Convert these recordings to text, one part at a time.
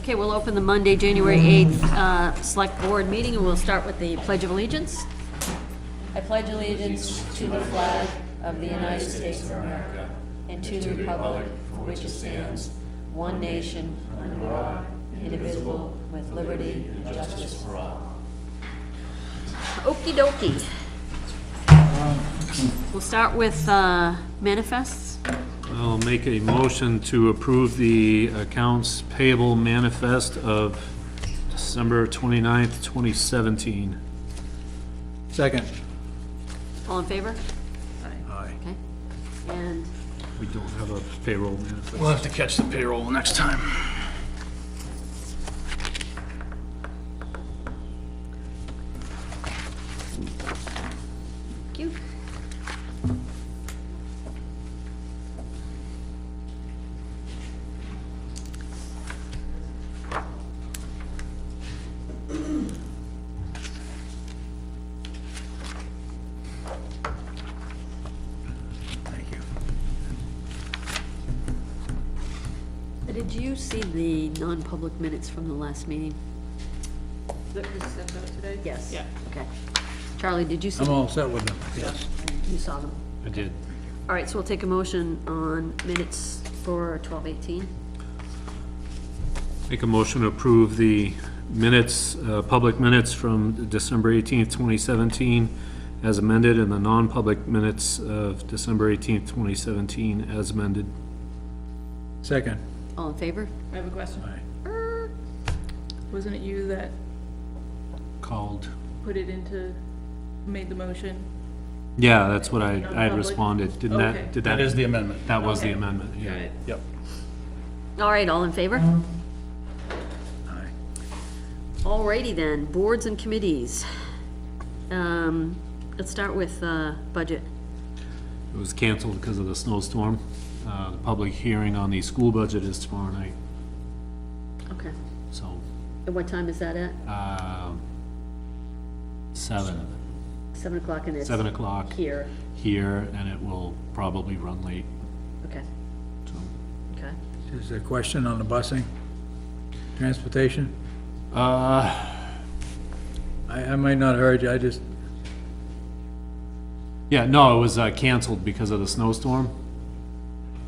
Okay, we'll open the Monday, January 8th, Select Board meeting, and we'll start with the Pledge of Allegiance. I pledge allegiance to the flag of the United States of America and to the republic for which it stands, one nation, under God, indivisible, with liberty and justice for all. Okey dokey. We'll start with manifests. I'll make a motion to approve the accounts payable manifest of December 29th, 2017. Second. All in favor? Aye. Okay. And We don't have a payroll manifest. We'll have to catch the payroll next time. thank you. Thank you. Did you see the non-public minutes from the last meeting? That was sent out today? Yes. Yeah. Okay. Charlie, did you see? I'm all set with them, yes. You saw them. I did. All right, so we'll take a motion on minutes for 12:18. Make a motion to approve the minutes, public minutes from December 18th, 2017 as amended, and the non-public minutes of December 18th, 2017 as amended. Second. All in favor? I have a question. Aye. Wasn't it you that Called. put it into, made the motion? Yeah, that's what I had Non-public? responded. Didn't Okay. that, did That that? is the amendment. That was the Okay. amendment, Got yeah. it. Yep. All right, all in favor? Aye. Alrighty then, boards and committees. Let's start with budget. It was canceled because of the snowstorm. The public hearing on the school budget is tomorrow night, Okay. so, And what time is that at? 7 o'clock, and it's 7 o'clock here. here, and it will probably run late, Okay, so. okay. Is there a question on the busing? Transportation? I might not have heard you, I just, Yeah, no, it was canceled because of the snowstorm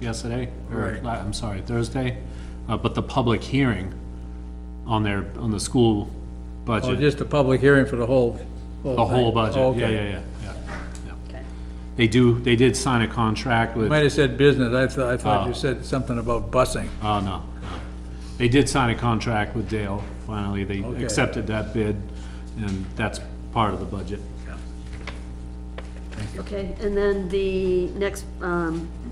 yesterday, or, Right. I'm sorry, Thursday. But the public hearing on the school oh, budget, just a public hearing for the whole the whole thing. budget, Oh, yeah, okay. yeah. Okay. They did sign a contract with. Might have said business, I thought Oh. you said something about busing. Oh, no. They did sign a contract with Dale, finally. They Okay. accepted that bid, and that's part of the budget. Okay, and then the next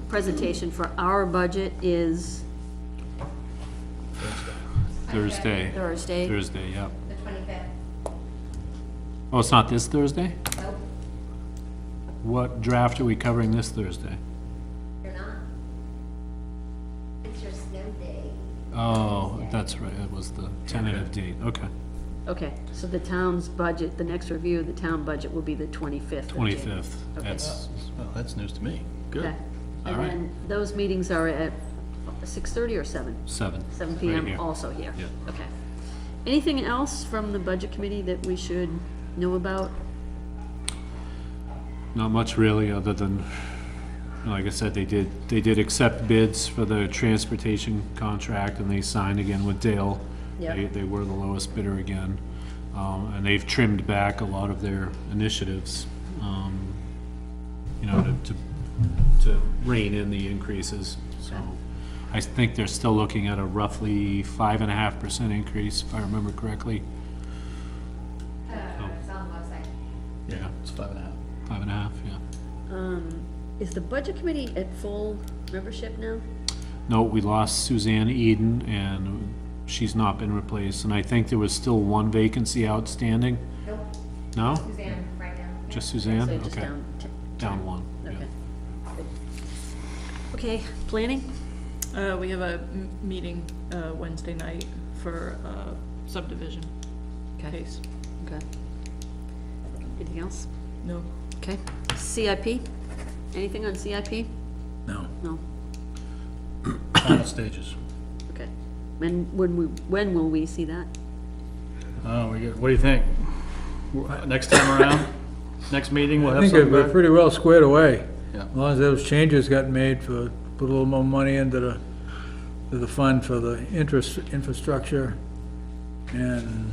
presentation for our budget is Thursday. Thursday. Thursday, yep. The 25th. Oh, it's not this Thursday? Nope, What draft are we covering this Thursday? you're not. It's your snow day. Oh, that's right, it was the tentative date, okay. Okay, so the town's budget, the next review of the town budget will be the 25th. of January. 25th, Okay. that's, Well, that's news to me. Good. Okay. And All right. then those meetings are at 6:30 or 7? 7. 7 Right PM here. also here? Yeah. Okay. Anything else from the budget committee that we should know about? Not much really, other than, like I said, they did accept bids for the transportation contract, and they signed again with Dale. Yep. They were the lowest bidder again, and they've trimmed back a lot of their initiatives, you know, to rein in the increases, so. I think they're still looking at a roughly 5.5% increase, if I remember correctly. It's on the website. Yeah, It's 5.5. 5.5, yeah. Is the budget committee at full membership now? No, we lost Suzanne Eden, and she's not been replaced, and I think there was still one vacancy outstanding. Nope, No? Suzanne, right now. Just Suzanne? So just Okay. Down one, yeah. Okay. Good. Okay, planning? We have a meeting, Wednesday night for subdivision Okay, case. okay. Anything else? No, Okay. CIP? Anything on CIP? No. No? Final stages. Okay. And when will we see that? What do you think? Next time around? Next meeting, we'll I have think something we're back? pretty well squared away. Yeah. As long as those changes got made for, put a little more money into the fund for the infrastructure, and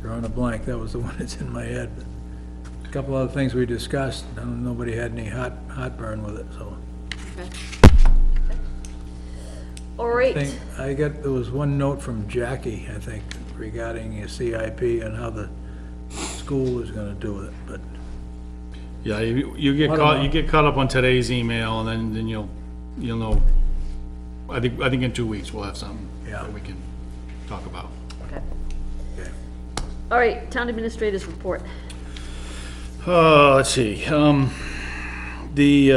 drawing a blank, that was the one that's in my head. A couple other things we discussed, nobody had any heartburn with it, so. Okay. All right. There was one note from Jackie, I think, regarding a CIP and how the school is gonna do with it, but Yeah, you get caught up on today's email, and then you'll know. I think in 2 weeks we'll have something Yeah. that we can talk about. Okay. okay. All right, town administrators report. Let's see, the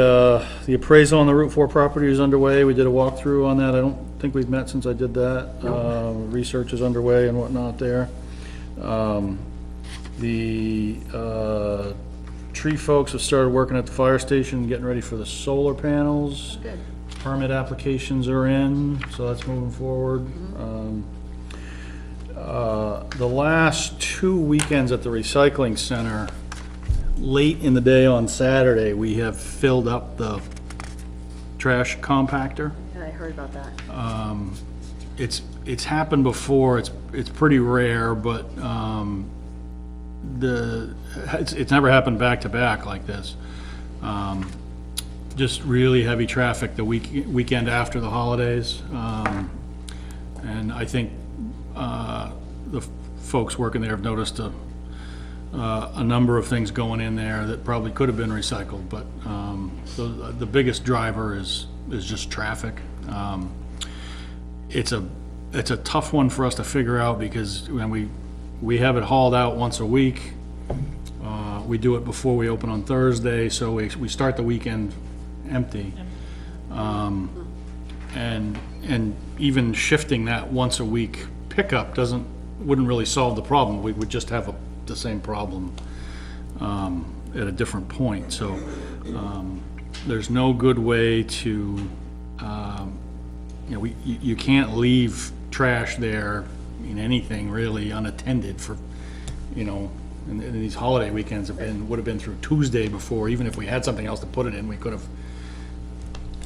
appraisal on the Route 4 property is underway. We did a walkthrough on that. I don't think we've met since I did that. Research is underway and whatnot there. The tree folks have started working at the fire station, getting ready for the solar panels. Good. Permit applications are in, so that's moving forward. The last 2 weekends at the recycling center, late in the day on Saturday, we have filled up the trash compactor. Yeah, I heard about that. It's happened before, it's pretty rare, but it's never happened back to back like this. Just really heavy traffic the weekend after the holidays. And I think the folks working there have noticed a number of things going in there that probably could have been recycled, but the biggest driver is just traffic. It's a tough one for us to figure out, because when we have it hauled out once a week. We do it before we open on Thursday, so we start the weekend empty. And even shifting that once a week pickup wouldn't really solve the problem. We would just have the same problem at a different point. So there's no good way to, you can't leave trash there in anything really unattended for, and these holiday weekends would have been through Tuesday before. Even if we had something else to put it in, we could have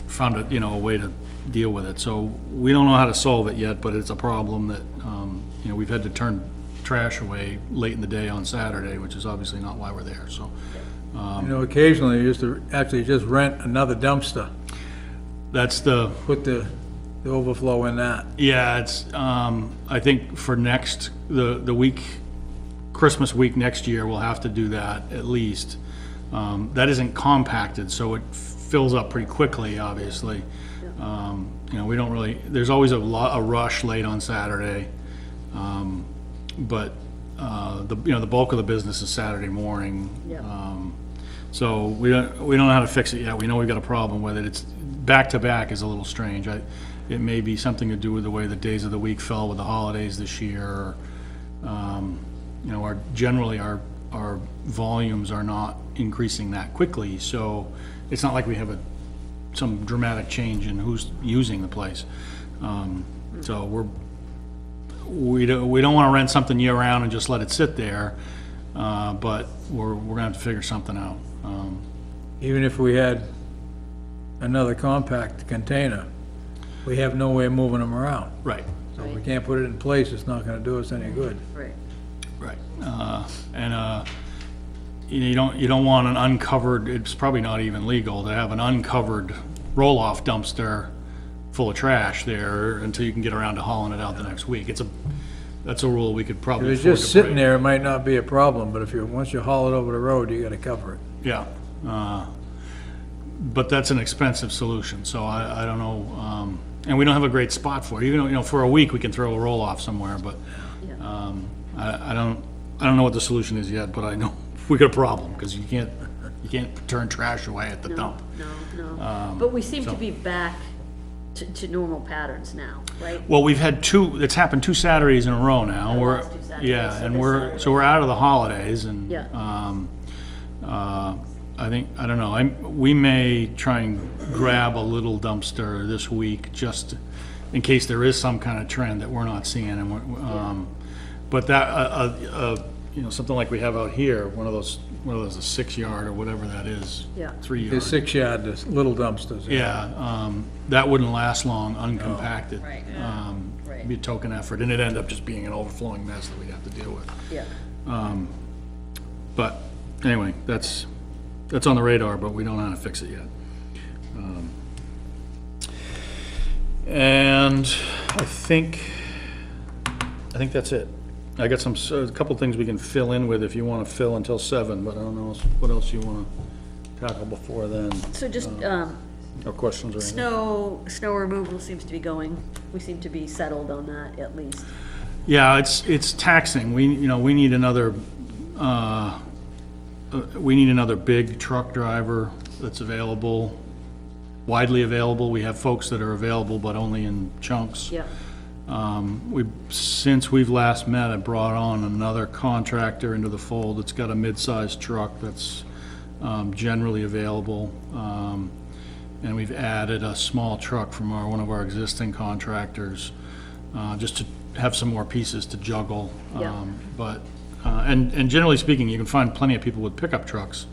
found a way to deal with it. So we don't know how to solve it yet, but it's a problem that, we've had to turn trash away late in the day on Saturday, which is obviously not why we're there, so. Occasionally, you used to actually just rent another dumpster, That's put the overflow in that. yeah, it's, I think for the week, Christmas week next year, we'll have to do that at least. That isn't compacted, so it fills up pretty quickly, obviously. We don't really, there's always a rush late on Saturday. But the bulk of the business is Saturday morning. Yeah. So we don't know how to fix it yet. We know we've got a problem with it. It's back to back is a little strange. It may be something to do with the way the days of the week fell with the holidays this year. Generally our volumes are not increasing that quickly, so it's not like we have some dramatic change in who's using the place. So we don't want to rent something year round and just let it sit there, but we're gonna have to figure something out. Even if we had another compact container, we have no way of moving them around. Right. So if we can't put it in place, it's not gonna do us any good. Right. Right. You don't want an uncovered, it's probably not even legal to have an uncovered roll-off dumpster full of trash there until you can get around to hauling it out the next week. That's a rule we could probably If it's afford just to sitting break. there, it might not be a problem, but once you haul it over the road, you gotta cover it. Yeah. But that's an expensive solution, so I don't know, and we don't have a great spot for it. Even, for a week, we can throw a roll-off somewhere, but, I don't know what the solution is yet, but I know we got a problem, because you can't turn trash away at the dump. No. But we seem to be back to normal patterns now, right? Well, we've had it's happened 2 Saturdays in a row now. The last 2 Saturdays, Yeah, so and this we're Saturday. out of the holidays, and, Yeah. I don't know, we may try and grab a little dumpster this week, just in case there is some kind of trend that we're not seeing, and but that, you know, something like we have out here, one of those, a 6-yard or whatever that is. Yeah. 3 The yard. 6-yard, the little dumpsters. Yeah, that wouldn't last long uncompacted. Right. Right. Be a token effort, and it'd end up just being an overflowing mess that we'd have to deal with. Yeah. But anyway, that's on the radar, but we don't know how to fix it yet. And I think that's it. I got a couple things we can fill in with if you want to fill until 7, but I don't know what else you want to tackle before then, So just, or questions or anything. snow removal seems to be going, we seem to be settled on that at least. Yeah, it's taxing. We need another big truck driver that's available, widely available. We have folks that are available, but only in chunks. Yeah. Since we've last met, I brought on another contractor into the fold that's got a mid-sized truck that's generally available. And we've added a small truck from one of our existing contractors, just to have some more pieces to juggle. Yeah. But, and generally speaking, you can find plenty of people with pickup trucks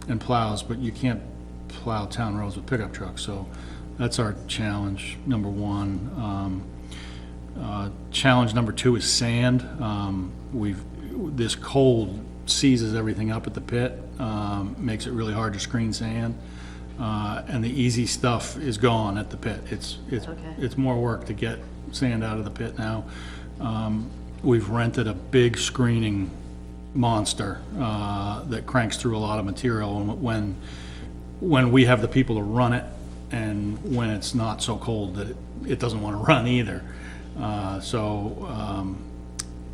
and plows, but you can't plow town roads with pickup trucks. So that's our challenge, number one. Challenge number 2 is sand. This cold seizes everything up at the pit, makes it really hard to screen sand. And the easy stuff is gone at the pit. It's more work to get sand out of the pit now. We've rented a big screening monster that cranks through a lot of material, and when we have the people to run it, and when it's not so cold that it doesn't want to run either.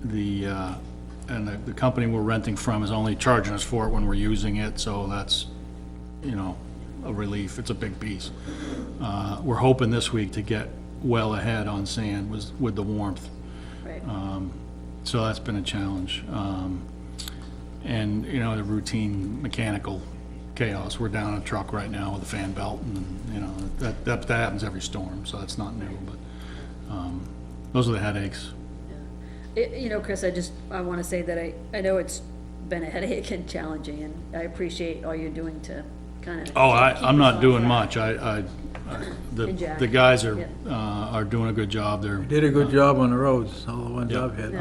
The company we're renting from is only charging us for it when we're using it, so that's, a relief. It's a big piece. We're hoping this week to get well ahead on sand with the warmth. Right. So that's been a challenge. And, the routine mechanical chaos. We're down a truck right now with a fan belt, and, that happens every storm, so that's not new, but those are the headaches. Chris, I want to say that I know it's been a headache and challenging, and I appreciate all you're doing to kind of. Oh, I'm not doing much. And Jack. The guys are doing a good job. Did a good job on the roads, all the ones I've had.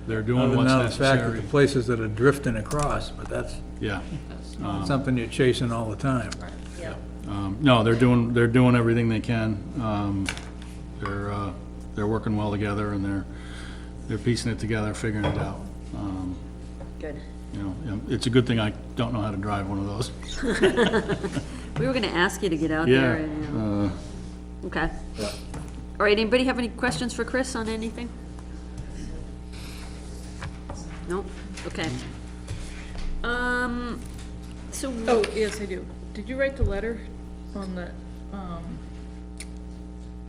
They're doing Other what's than the fact that necessary. the places that are drifting across, but that's Yeah. something you're chasing all the time. Yeah. No, they're doing everything they can. They're working well together, and they're piecing it together, figuring it out. Good. It's a good thing I don't know how to drive one of those. We were going to ask you to get out Yeah. there. And, okay. All right. Anybody have any questions for Chris on anything? No. Okay. So. Oh, yes, I do. Did you write the letter on the,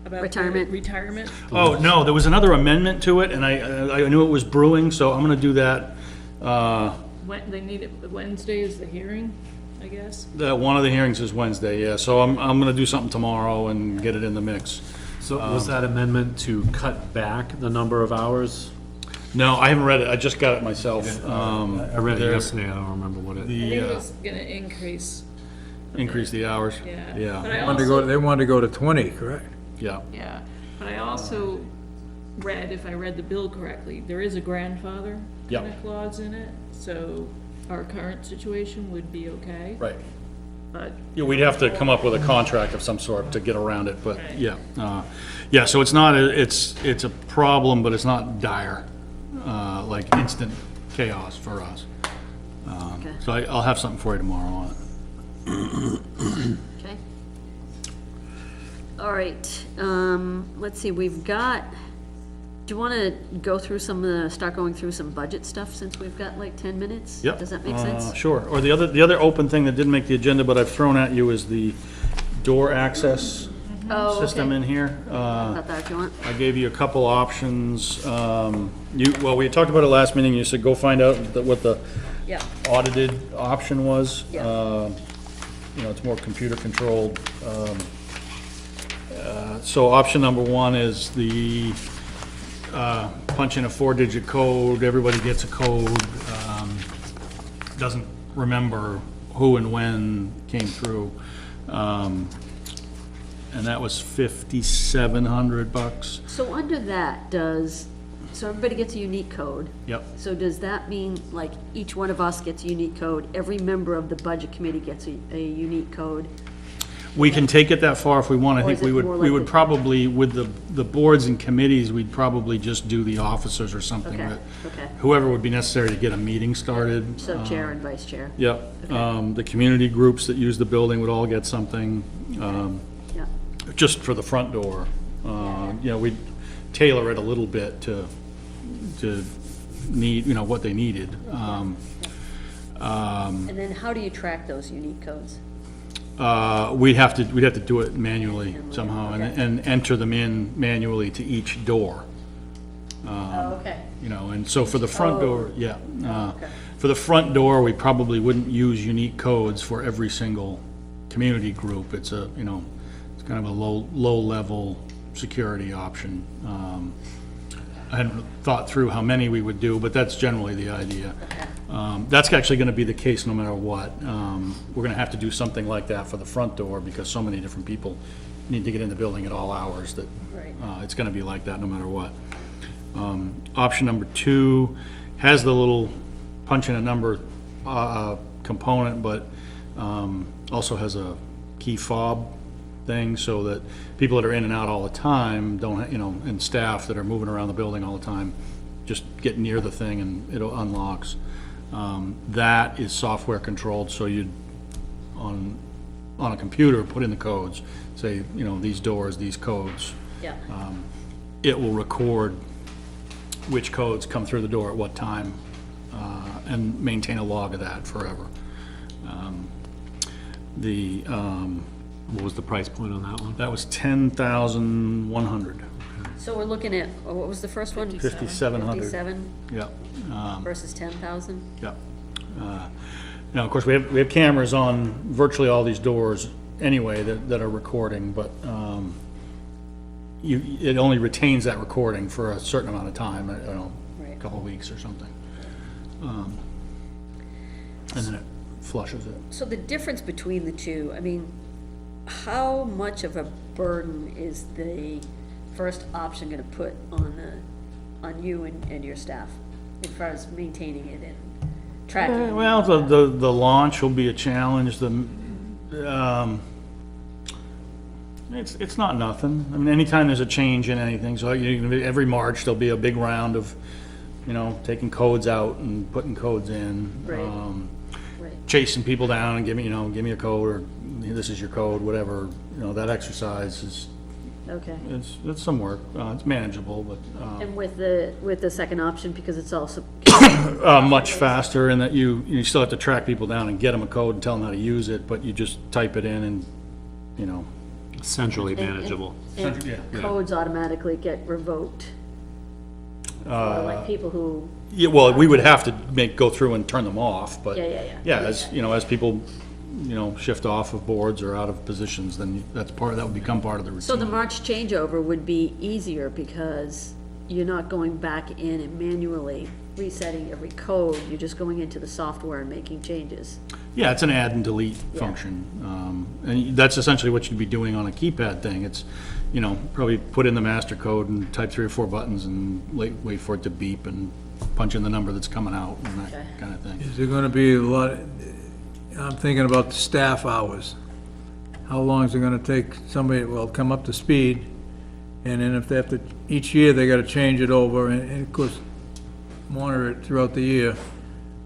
about the Retirement. retirement? Oh, no, there was another amendment to it, and I knew it was brewing, so I'm gonna do that. When, they need it, Wednesday is the hearing, I guess? One of the hearings is Wednesday, yeah, so I'm gonna do something tomorrow and get it in the mix. So was that amendment to cut back the number of hours? No, I haven't read it, I just got it myself. I read it yesterday, I don't remember what it. I think it was gonna increase, Increase the hours? yeah. But Yeah, I Wanted to also, go, they wanted to go to 20, correct? yeah. yeah, but I also read, if I read the bill correctly, there is a grandfather Yep. kind of clause in it, so our current situation would be okay. Right. But, Yeah, we'd have to come up with a contract of some sort to get around it, but, Right. yeah. Yeah, so it's not, it's a problem, but it's not dire, like instant chaos for us. Okay. So I'll have something for you tomorrow on it. Okay. All right, let's see, we've got, do you want to go through start going through some budget stuff since we've got like 10 minutes? Yep. Does that make sense? Sure. Or the other open thing that didn't make the agenda, but I've thrown at you is the door access Oh, system okay. in here. About that if you want. I gave you a couple options. Well, we talked about it last meeting, you said go find out what the Yeah, audited option was. Yeah. It's more computer controlled. So option number one is the, punch in a 4-digit code, everybody gets a code, doesn't remember who and when came through. And that was $5,700. So under that so everybody gets a unique code. Yep. So does that mean, like, each one of us gets a unique code, every member of the budget committee gets a unique code? We can take it that far if we want. I Or think is it more we like would the- probably, with the boards and committees, we'd probably just do the officers or something. Okay, that okay. Whoever would be necessary to get a meeting started. So chair and vice chair? Yep. The community groups that use the building would all get something, Yeah, just for the front door. You know, we'd tailor it a little bit to need, what they needed. and then how do you track those unique codes? We'd have to do it manually somehow Okay. and enter them in manually to each door. Oh, okay. And so for the front door, yeah. Okay. For the front door, we probably wouldn't use unique codes for every single community group. It's it's kind of a low-level security option. I hadn't thought through how many we would do, but that's generally the idea. That's actually gonna be the case no matter what. We're gonna have to do something like that for the front door because so many different people need to get in the building at all hours that Right. it's gonna be like that no matter what. Option number 2 has the little punch in a number component, but also has a key fob thing so that people that are in and out all the time don't, and staff that are moving around the building all the time, just get near the thing and it unlocks. That is software controlled, so you'd, on a computer, put in the codes, say, these doors, these codes. Yeah, It will record which codes come through the door at what time, and maintain a log of that forever. What was the price point on that one? That was 10,100. so we're looking at, what was the first one? 5,700. 57 Yep, versus 10,000? yep. Now, of course, we have cameras on virtually all these doors anyway that are recording, but it only retains that recording for a certain amount of time, a Right. couple of weeks or something. And then it flushes it. So the difference between the two, I mean, how much of a burden is the first option gonna put on you and your staff as far as maintaining it and tracking it? Well, the launch will be a challenge, it's not nothing. I mean, anytime there's a change in anything, so every March, there'll be a big round of, taking codes out and putting codes in. Right. Right. Chasing people down and give me a code, or this is your code, whatever, that exercise is, Okay. it's some work. It's manageable, but, And with the second option, because it's also, much faster in that you still have to track people down and get them a code and tell them how to use it, but you just type it in and, Essentially manageable. and Yeah. codes automatically get revoked. For like people who, Yeah, well, we would have to go through and turn them off, but. Yeah. Yeah, as people, shift off of boards or out of positions, then that would become part of the routine. so the March changeover would be easier because you're not going back in and manually resetting every code, you're just going into the software and making changes. Yeah, it's an add and delete function. And that's essentially what you'd be doing on a keypad thing. It's, probably put in the master code and type 3 or 4 buttons and wait for it to beep and punch in the number that's coming out and Okay. that kind of thing. Is there gonna be a lot, I'm thinking about the staff hours. How long is it gonna take somebody, come up to speed, and then if they have to, each year they gotta change it over, and of course, monitor it throughout the year.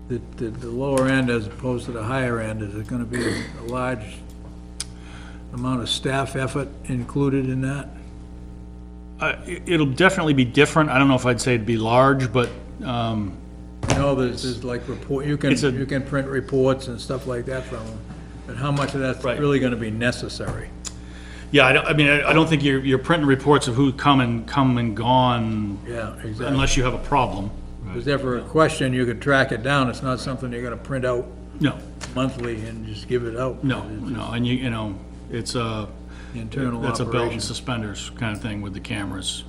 The lower end as opposed to the higher end, is it gonna be a large amount of staff effort included in that? It'll definitely be different. I don't know if I'd say it'd be large, but, There's like report, you can print reports and stuff like that from them, but how much of that's Right. really gonna be necessary? yeah, I don't think you're printing reports of who come and gone Yeah, exactly. unless you have a problem. If there's ever a question, you could track it down, it's not something you're gonna print out No, monthly and just give it out. no, and it's internal that's a belt and operation. suspenders kind of thing with the cameras.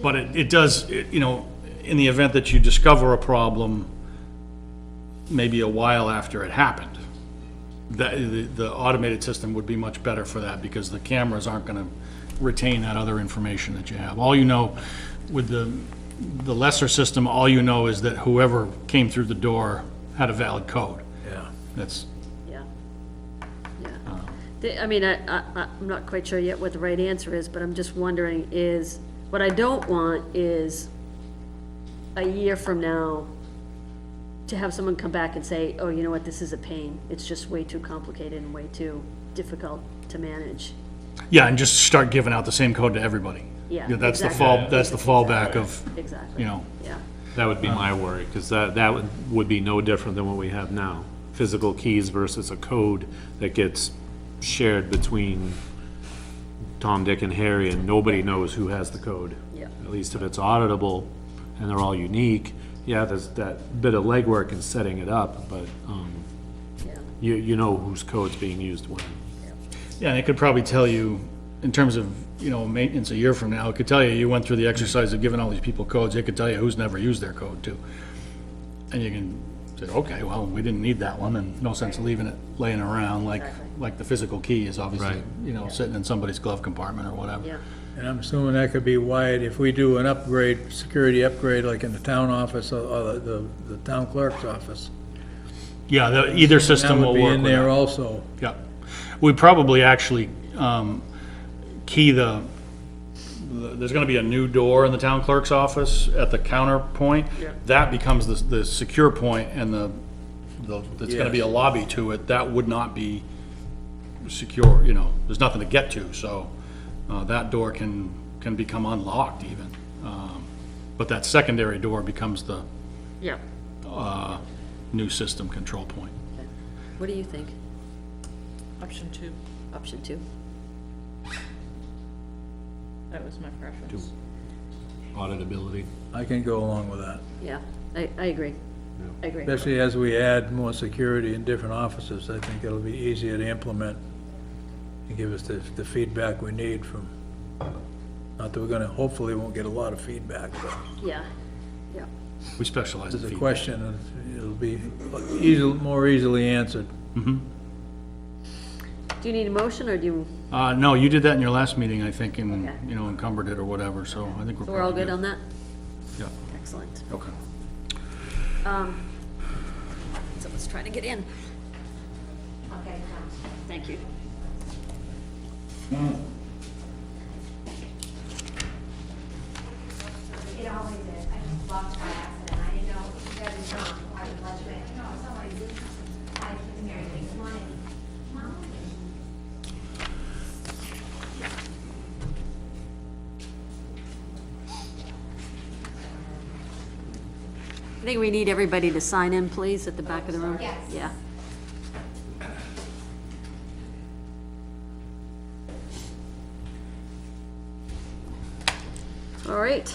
But it does, you know, in the event that you discover a problem, maybe a while after it happened, the automated system would be much better for that, because the cameras aren't gonna retain that other information that you have. All you know, with the lesser system, all you know is that whoever came through the door had a valid code. Yeah. That's, Yeah. I mean, I'm not quite sure yet what the right answer is, but I'm just wondering is, what I don't want is a year from now to have someone come back and say, oh, you know what, this is a pain. It's just way too complicated and way too difficult to manage. yeah, and just start giving out the same code to everybody. Yeah, That's the exactly. that's the fallback of, Exactly. you know, Yeah, That would be my worry, because that would be no different than what we have now. Physical keys versus a code that gets shared between Tom, Dick, and Harry, and nobody knows who has the code. yeah. At least if it's auditable and they're all unique, yeah, there's that bit of legwork in setting it up, but, Yeah. you know whose code's being used when. yeah, and it could probably tell you, in terms of, you know, maintenance a year from now, it could tell you, you went through the exercise of giving all these people codes, it could tell you who's never used their code too. And you can say, okay, well, we didn't need that one, and no sense of leaving it laying around, like the physical key is obviously, Right. you know, sitting in somebody's glove compartment or whatever. Yeah, And I'm assuming that could be wired if we do an upgrade, security upgrade, like in the town office or the town clerk's office. Yeah, either system will That would be work in with there that. also. Yeah. We probably actually, key there's gonna be a new door in the town clerk's office at the counter point. That becomes the secure point, and there's gonna be a lobby to it, that would not be secure, you know, there's nothing to get to, so, that door can become unlocked even. But that secondary door becomes the, yeah. new system control point. What do you think? Option 2, Option 2? that was my preference. Auditability. I can go along with that, Yeah, I agree. I agree. especially as we add more security in different offices. I think it'll be easier to implement and give us the feedback we need from, not that we're gonna, hopefully won't get a lot of feedback, but Yeah, yeah. We specialize in there's a feedback. question, and it'll be more easily answered. Do you need a motion, or do you, No, you did that in your last meeting, I think, and, Okay. you know, encumbered it or whatever, so I think we're so we're all probably good on that? Yeah, Excellent. okay. Someone's trying to get in. Okay, Thank you. it always is. I just walked by accident. I didn't know if you guys were wrong. I was like, wait, no, somebody did. I was married, they wanted, Mom. I think we need everybody to sign in, please, at the back of the room. Yes. Yeah. All right.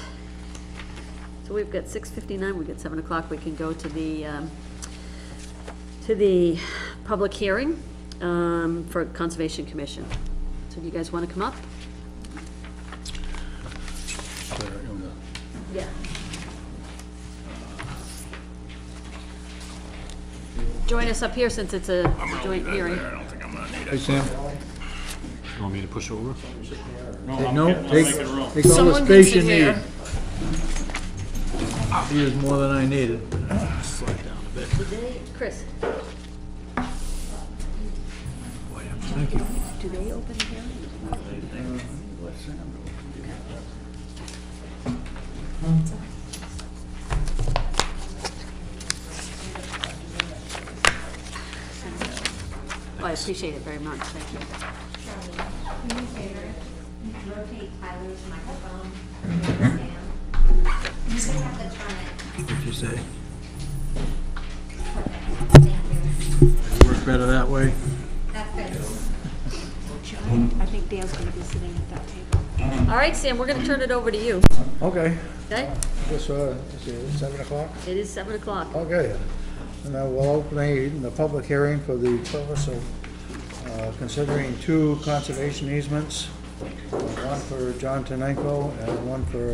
So we've got 6:59, we've got 7 o'clock, we can go to the public hearing for Conservation Commission. So do you guys want to come up? Yeah. Join us up here since it's a joint hearing. Hey, Sam? You want me to push over? No, take all the Someone can space you sit need. here. Here's more than I needed. Chris, Thank you. do they open the hearing? Oh, I appreciate it very much, thank you. Do me a favor, rotate Tyler's microphone, stand. You just have to turn it. What'd you say? Thank you. Work better that way? That's good. I think Dale's gonna be sitting at that table. All right, Sam, we're gonna turn it over to you, Okay, okay? this, is 7 o'clock? It is 7 o'clock. Okay, and I will open the public hearing for the purpose of considering two conservation easements, one for John Terninko and one for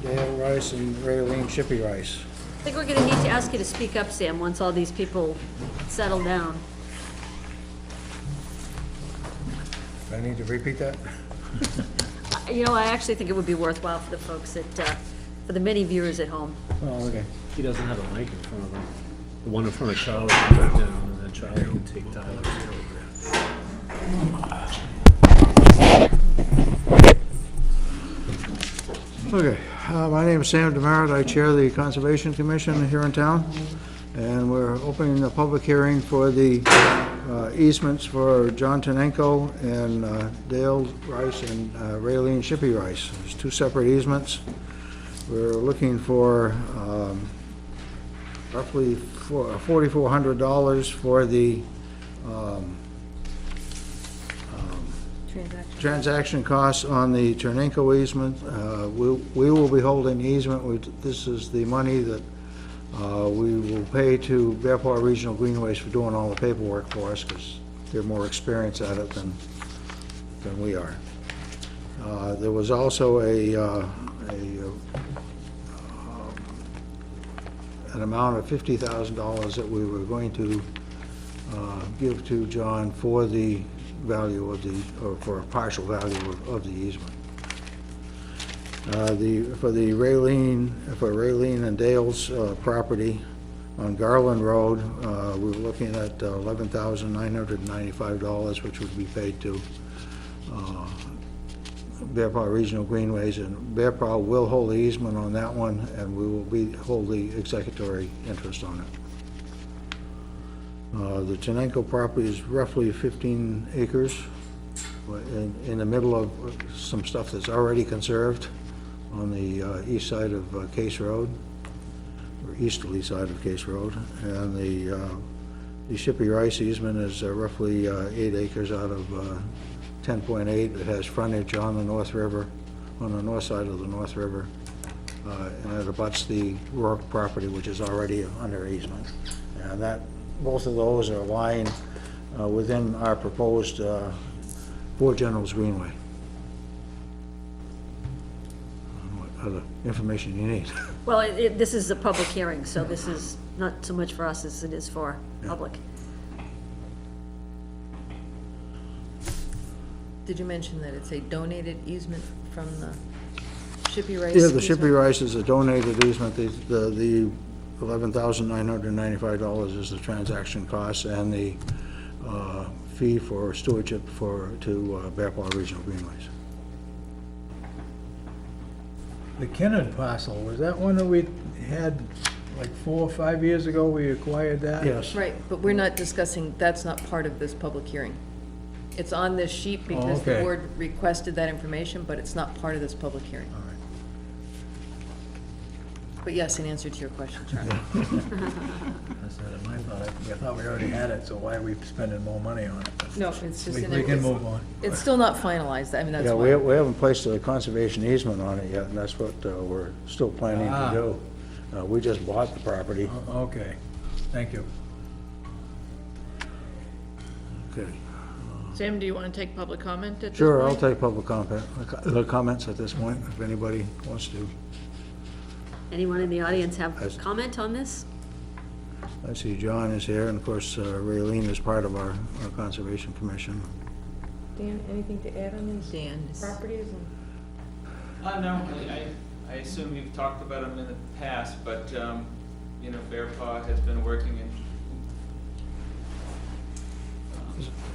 Dale Rice and Raylene Shippee Rice. I think we're gonna need to ask you to speak up, Sam, once all these people settle down. Do I need to repeat that? You know, I actually think it would be worthwhile for the folks that, for the many viewers at home. Oh, okay. He doesn't have a mic in front of him. The one in front of Charlie can go down, and then Charlie can take Tyler's Okay, my name is Sam Demerit. I chair the Conservation Commission here in town, and we're opening a public hearing for the easements for John Terninko and Dale Rice and Raylene Shippee Rice. There's two separate easements. We're looking for roughly $4,400 for the transaction costs on the Terninko easement. We will be holding the easement. This is the money that we will pay to Bear Paw Regional Greenways for doing all the paperwork for us, because they're more experienced at it than we are. There was also an amount of $50,000 that we were going to give to John for the value of the, or for a partial value of the easement. For Raylene and Dale's property on Garland Road, we were looking at $11,995, which would be paid to Bear Paw Regional Greenways, and Bear Paw will hold the easement on that one, and we will hold the executory interest on it. The Terninko property is roughly 15 acres in the middle of some stuff that's already conserved on the east side of Case Road, or easterly side of Case Road, and the Shippee Rice easement is roughly 8 acres out of 10.8. It has frontage on the North River, on the north side of the North River, and it abuts the Rourke property, which is already under easement. And both of those are lying within our proposed Four Generals Greenway. What other information you need? Well, this is a public hearing, so this is not so much for us as it is for public. Did you mention that it's a donated easement from the Shippee Rice? Yeah, the easement? Shippee Rice is a donated easement. The $11,995 is the transaction cost, and the fee for stewardship to Bear Paw Regional Greenways. The Kennard parcel, was that one that we had like 4 or 5 years ago, we acquired that? Yes. Right, but we're not discussing, that's not part of this public hearing. It's on this sheet because the okay. board requested that information, but it's not part of this public hearing. All right. But yes, in answer to your question, Charlie. That's my thought. I thought we already had it, so why are we spending more money on it? No, it's just. We in can it. move on. It's still not finalized, I mean, that's Yeah, why. we haven't placed a conservation easement on it yet, and that's what we're still planning to do. We just bought the property. Okay, thank you. Okay. Sam, do you want to take public comment at this point? Sure, I'll take public comments at this point, if anybody wants to. Anyone in the audience have Yes. comment on this? I see John is here, and of course, Raylene is part of our Conservation Commission. Dan, anything to add on these Dan. properties? No, I assume you've talked about them in the past, but, you know, Bear Paw has been working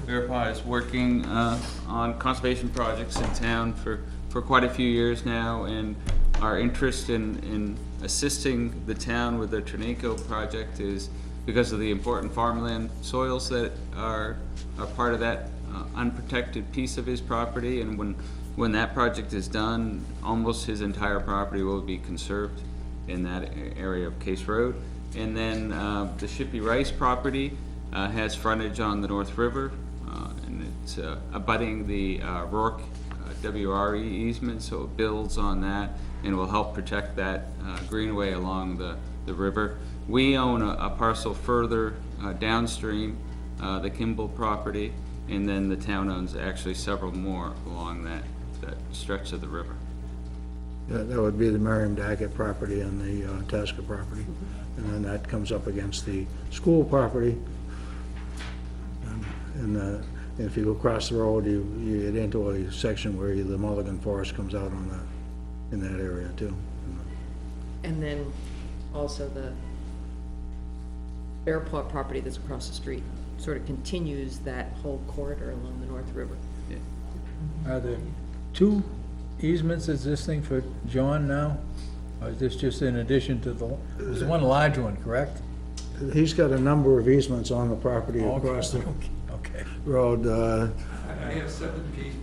Bear Paw is working on conservation projects in town for quite a few years now, and our interest in assisting the town with the Terninko project is because of the important farmland soils that are part of that unprotected piece of his property, and when that project is done, almost his entire property will be conserved in that area of Case Road. And then the Shippee Rice property has frontage on the North River, and it's abutting the Rourke WRE easement, so it builds on that and will help protect that greenway along the river. We own a parcel further downstream the Kimball property, and then the town owns actually several more along that stretch of the river. That would be the Merriam Daggett property and the Tasca property. And then that comes up against the school property. And if you go across the road, you get into a section where the Mulligan Forest comes out on in that area too. And then also the Bearpaw property that's across the street, sort of continues that whole corridor along the North River. Are there two easements existing for John now? Or is this just in addition to there's one large one, correct? He's got a number of easements on the property Okay. across the Okay. road. I have 7 feet.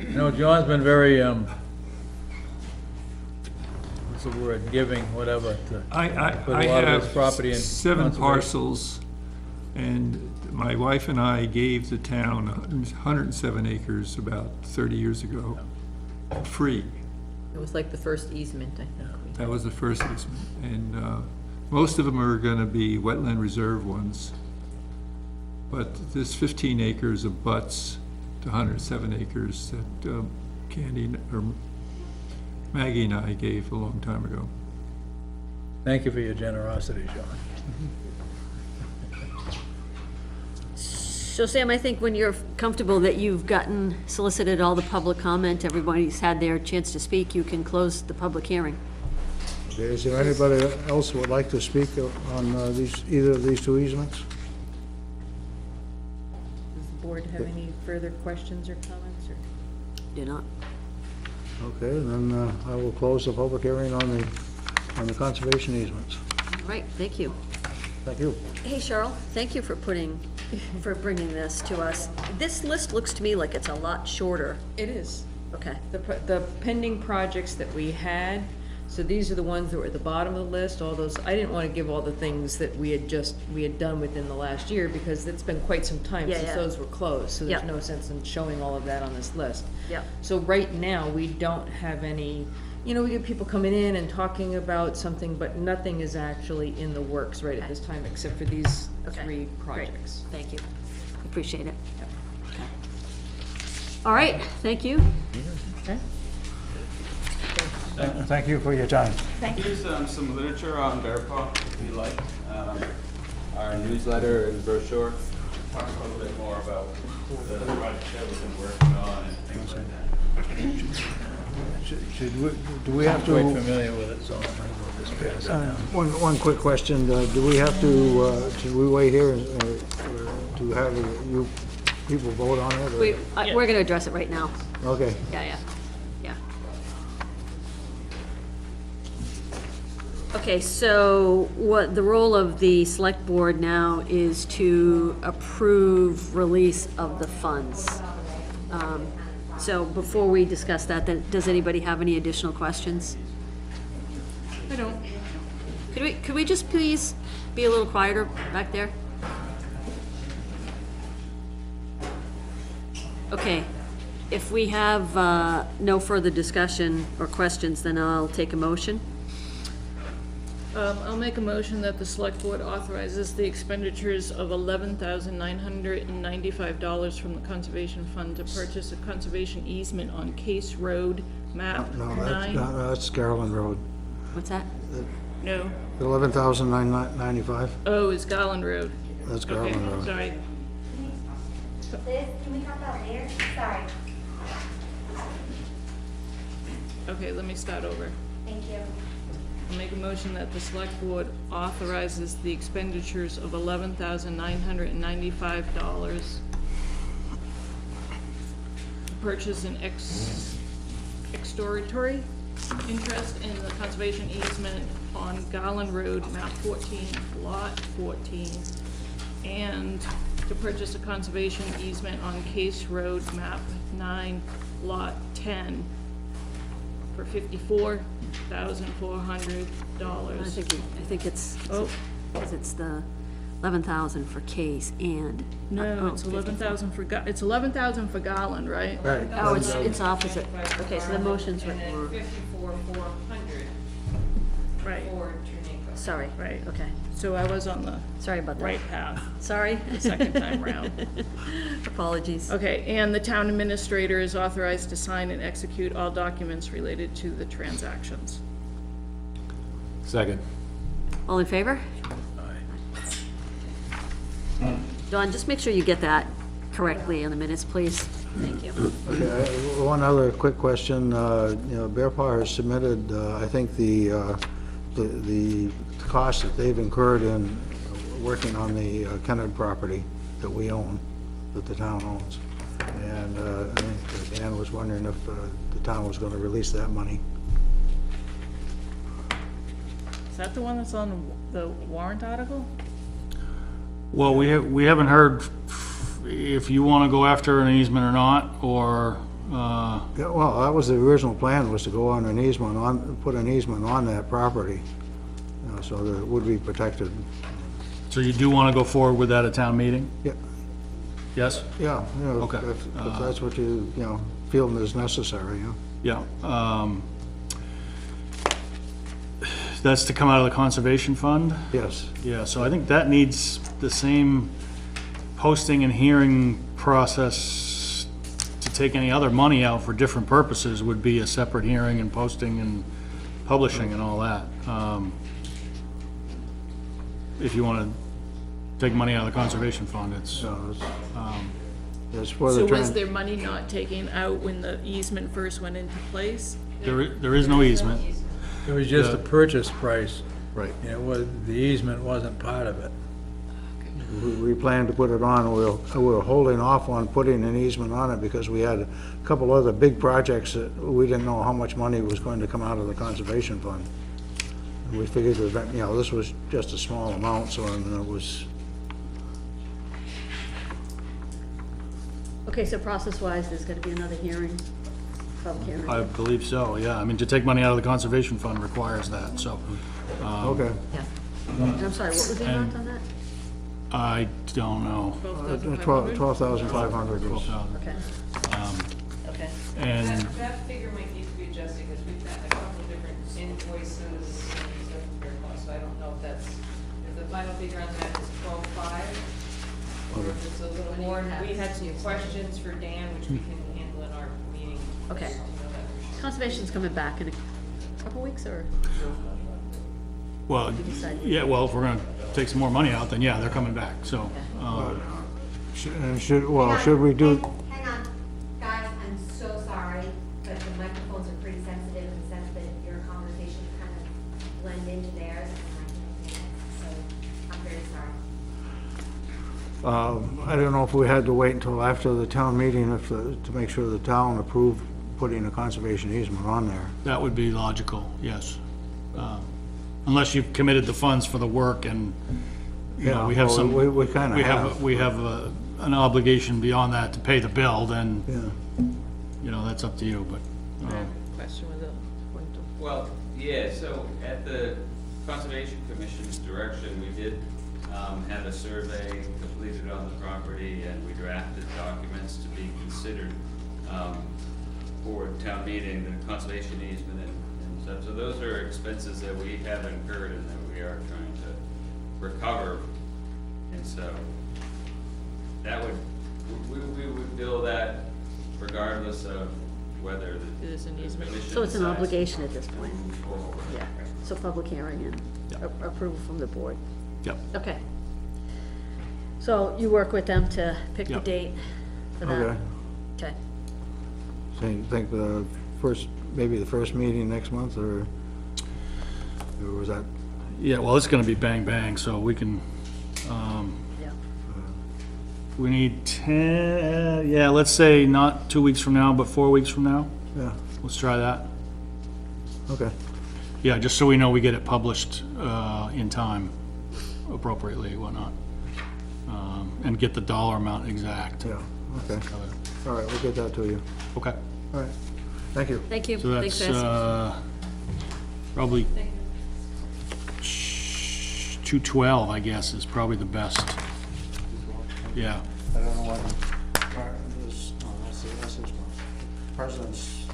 You know, John's been very, what's the word, giving, whatever, to I put a lot of his have property in 7 conservation. parcels, and my wife and I gave the town 107 acres about 30 years ago, free. It was like the first easement, I think. That was the first easement. And most of them are gonna be wetland reserve ones. But this 15 acres abuts to 107 acres that Maggie and I gave a long time ago. Thank you for your generosity, John. So Sam, I think when you're comfortable that you've solicited all the public comment, everybody's had their chance to speak, you can close the public hearing. Okay, is there anybody else who would like to speak on either of these two easements? Does the board have any further questions or comments, or? Do not. Okay, then I will close the public hearing on the conservation easements. All right, thank you. Thank you. Hey, Cheryl, thank you for bringing this to us. This list looks to me like it's a lot shorter. It is. Okay. The pending projects that we had, so these are the ones that were at the bottom of the list, all those, I didn't want to give all the things that we had done within the last year, because it's been quite some time Yeah, since yeah. those were closed, so there's Yeah. no sense in showing all of that on this list. Yeah. So right now, we don't have any, we get people coming in and talking about something, but nothing is actually in the works right at this time, except for these Okay. 3 Great. projects. Thank you. Appreciate it. Okay. All right, thank you. Thank you for your time. Here's some literature on Bearpaw, if you like. Our newsletter and brochure talks a little bit more about the project that we've been working on and things like that. Do we have Quite to, familiar with it, so I might as well just pass it down. one quick question, do we have to, should we wait here to have you people vote on it? or- We're gonna address it right now. Okay. Yeah. Okay, so what the role of the select board now is to approve release of the funds. So before we discuss that, then, does anybody have any additional questions? I don't. Could we just please be a little quieter back there? Okay, if we have no further discussion or questions, then I'll take a motion. I'll make a motion that the select board authorizes the expenditures of $11,995 from the conservation fund to purchase a conservation easement on Case Road, map No, 9. that's Garland Road. What's that? No, 11,995, oh, it's Garland Road. that's Okay, Garland Road. sorry. Liz, can we talk about later? Sorry. Okay, let me start over. Thank you. I'll make a motion that the select board authorizes the expenditures of $11,995 to purchase an extoratory interest in the conservation easement on Garland Road, map 14, lot 14, and to purchase a conservation easement on Case Road, map 9, lot 10, for $54,400. I think it's, Oh. because it's the 11,000 for Case and. No, it's 11,000 for, it's 11,000 for Garland, right? Right. Oh, it's opposite. Okay, so the motion's written wrong. 54,400 Right. for Terninko. sorry. Right. Okay, So I was on the sorry about that. right path Sorry. the second time round. Apologies. Okay, and the town administrator is authorized to sign and execute all documents related to the transactions. Second. All in favor? Don, just make sure you get that correctly in the minutes, please. Thank you. Okay, one other quick question. You know, Bear Paw has submitted, I think, the cost that they've incurred in working on the Kennard property that we own, that the town owns. And I think Dan was wondering if the town was going to release that money. Is that the one that's on the warrant article? Well, we haven't heard if you want to go after an easement or not, or, Yeah, well, that was the original plan, was to go on an easement on, put an easement on that property, you know, so that it would be protected. so you do want to go forward with that at town meeting? Yeah, Yes? yeah, you know, Okay. if that's what you know, feel is necessary, you know. Yeah. That's to come out of the conservation fund? Yes, Yeah, so I think that needs the same posting and hearing process to take any other money out for different purposes would be a separate hearing and posting and publishing and all that. If you want to take money out of the conservation fund, it's, so it's for the So was trans, there money not taken out when the easement first went into place? there is no easement. It was just a purchase price. Right. And it was, the easement wasn't part of it. we planned to put it on, we were holding off on putting an easement on it because we had a couple other big projects that we didn't know how much money was going to come out of the conservation fund. And we figured that, you know, this was just a small amount, so I mean, it was, Okay, so process-wise, there's gonna be another hearing, public hearing. I believe so, yeah. I mean, to take money out of the conservation fund requires that, so. okay. Yeah. And I'm sorry, what was the amount on that? I don't know. 12,500? 12,500 was, Okay. Okay. And That figure might need to be adjusted, because we've got a couple of different invoices and stuff for costs, so I don't know if that's, if the final figure on that is 12,500, or if it's a little more. We had some questions for Dan, which we can handle in our meeting. Okay. So, you know, that- Conservation's coming back in a couple weeks, or? well, decide? yeah, well, if we're gonna take some more money out, then yeah, they're coming back, so. should we do, Hang on, guys, I'm so sorry, but the microphones are pretty sensitive in the sense that your conversations kind of blend into theirs, and I can't hear it, so I'm very sorry. I don't know if we had to wait until after the town meeting if, to make sure the town approved putting a conservation easement on there. That would be logical, yes. Unless you've committed the funds for the work and, you know, Yeah, we have well, some. we kinda have. We have an obligation beyond that to pay the bill, then, Yeah. you know, that's up to you, but. I have a question with the point of. Well, yeah, so at the Conservation Commission's direction, we did have a survey completed on the property, and we drafted documents to be considered for town meeting, the conservation easement and stuff. So those are expenses that we have incurred and that we are trying to recover. And so that would, we would bill that regardless of whether the It is an easement. commission So it's an decides obligation at this to point. move forward. Yeah, so public hearing and approval from the board. Yep. Okay. So you work with them to pick the Yep. date for that? Okay. Okay. So you think the first, maybe the first meeting next month, or was that, Yeah, well, it's gonna be bang, bang, so we can, Yeah. we need 10, yeah, let's say not 2 weeks from now, but 4 weeks from now. yeah, Let's try that. okay, Yeah, just so we know we get it published in time appropriately and whatnot. And get the dollar amount exact. yeah, okay. All right, we'll get that to you. Okay, All right, thank you. Thank you. so Thanks, that's guys. probably 212, I guess, is probably the best. Yeah, I don't know what, this, no, that's this month. President's,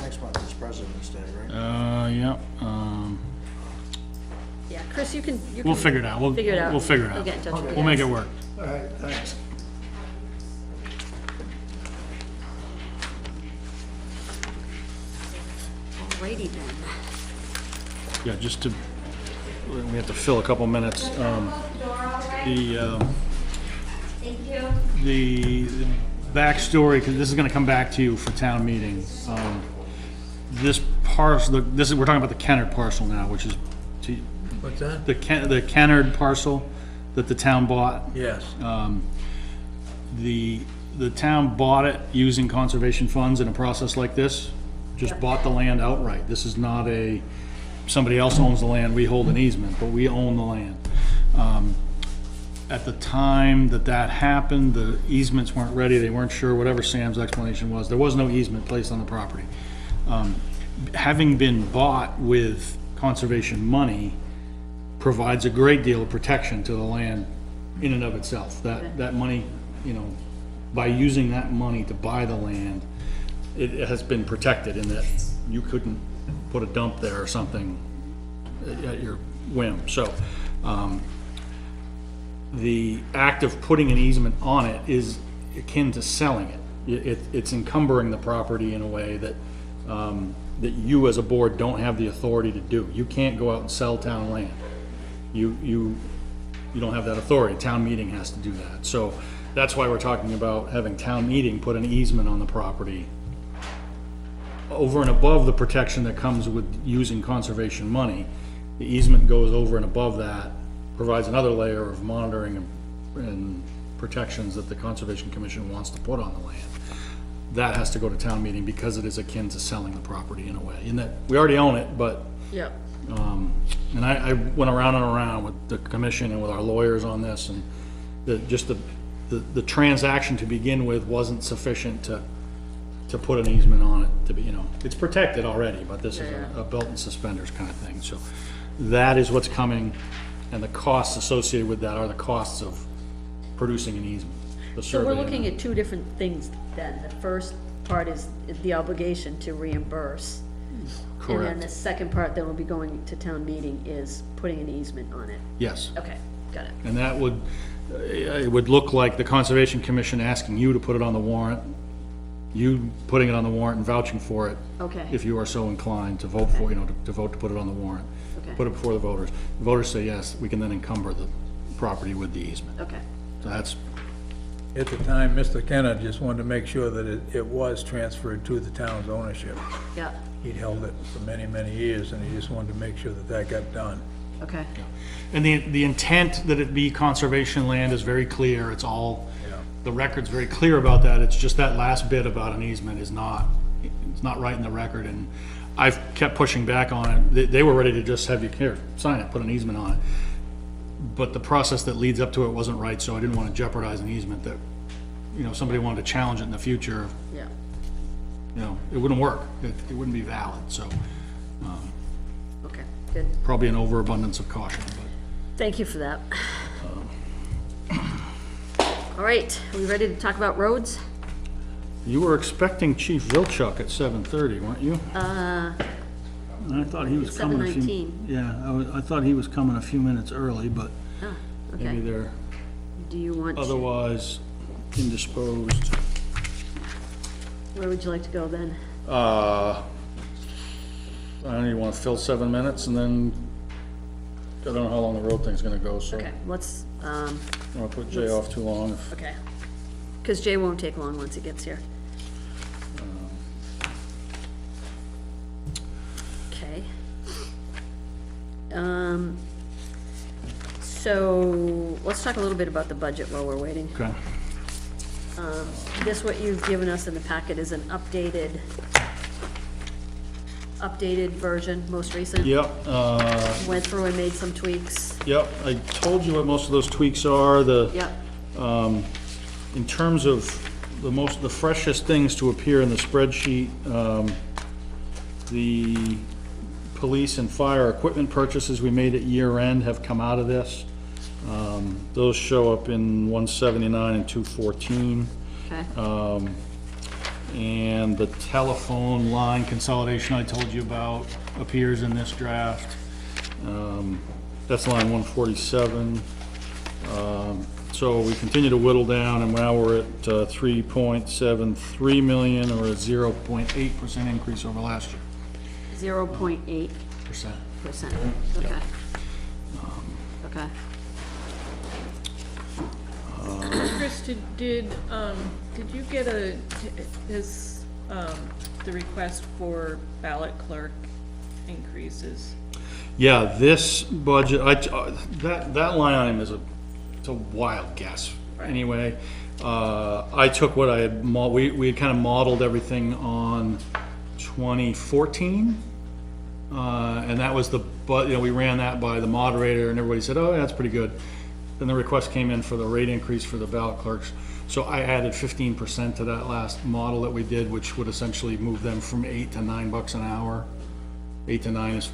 next month is President's Day, right? yeah, Yeah, Chris, you can. We'll figure it out. We'll Figure it out. figure it We'll out. get in touch with you We'll make guys. it work. All right, thanks. Alrighty then. Yeah, just to, we have to fill a couple minutes. Thank you. The backstory, because this is gonna come back to you for town meeting. This parcel, this is, we're talking about the Kennard parcel now, which is What's that? the Kennard parcel that the town bought. Yes. The town bought it using conservation funds in a process like this, just bought the land outright. This is not a, somebody else owns the land, we hold an easement, but we own the land. At the time that that happened, the easements weren't ready, they weren't sure, whatever Sam's explanation was, there was no easement placed on the property. Having been bought with conservation money provides a great deal of protection to the land in and of itself. That money, you know, by using that money to buy the land, it has been protected in that you couldn't put a dump there or something at your whim. So, the act of putting an easement on it is akin to selling it. It's encumbering the property in a way that, that you as a board don't have the authority to do. You can't go out and sell town land. You don't have that authority. Town meeting has to do that. So that's why we're talking about having town meeting put an easement on the property over and above the protection that comes with using conservation money. The easement goes over and above that, provides another layer of monitoring and protections that the Conservation Commission wants to put on the land. That has to go to town meeting because it is akin to selling the property in a way, in that we already own it, but, Yep. and I went around and around with the commission and with our lawyers on this, and the transaction to begin with wasn't sufficient to put an easement on it, to be, you know, it's protected already, but this is a belt and suspenders kind of thing, so that is what's coming, and the costs associated with that are the costs of producing an easement. The So we're survey and looking the- at two different things then. The first part is the obligation to reimburse. And then the Correct, second part that will be going to town meeting is putting an easement on it. yes. Okay, got it. And that would, it would look like the Conservation Commission asking you to put it on the warrant, you putting it on the warrant and vouching for it. Okay. If you are so inclined to vote for, you know, to vote to put it on the warrant. Okay. Put it before the voters. The voters say yes, we can then encumber the property with the easement. Okay, So that's, At the time, Mr. Kenner just wanted to make sure that it was transferred to the town's ownership. yeah, He'd held it for many, many years, and he just wanted to make sure that that got done. okay, and the intent that it be conservation land is very clear, it's all, Yeah. the record's very clear about that, it's just that last bit about an easement is not, it's not right in the record, and I've kept pushing back on it. They were ready to just have you, here, sign it, put an easement on it. But the process that leads up to it wasn't right, so I didn't want to jeopardize an easement that, you know, somebody wanted to challenge it in the future, yeah. you know, it wouldn't work, it wouldn't be valid, so, Okay, good. probably an overabundance of caution, but. Thank you for that. All right, are we ready to talk about roads? You were expecting Chief Vilchuk at 7:30, weren't you? I thought he was coming a few. 7:19. Yeah, I thought he was coming a few minutes early, but Oh, maybe okay. they're Do you want, otherwise indisposed. where would you like to go then? I don't even want to fill 7 minutes and then, I don't know how long the road thing's gonna go, so. Okay, let's, I don't wanna put Jay off too long. If- okay. Because Jay won't take long once he gets here. Okay. So, let's talk a little bit about the budget while we're waiting. Okay. This, what you've given us in the packet is an updated version, most recent. Yep, Went through and made some tweaks. yep, I told you what most of those tweaks are, Yep, in terms of the freshest things to appear in the spreadsheet, the police and fire equipment purchases we made at year end have come out of this. Those show up in 179 and 214. okay. And the telephone line consolidation I told you about appears in this draft. That's line 147. So we continue to whittle down, and now we're at 3.73 million, or a 0.8% increase over last year. 0.8%, okay. Okay. Chris, did you get the request for ballot clerk increases? Yeah, this budget, that line item is it's a wild guess. Anyway, I took what I had, we had kind of modeled everything on 2014. And that was we ran that by the moderator, and everybody said, oh, yeah, that's pretty good. Then the request came in for the rate increase for the ballot clerks. So I added 15% to that last model that we did, which would essentially move them from $8 to $9 an hour. 8 to 9 is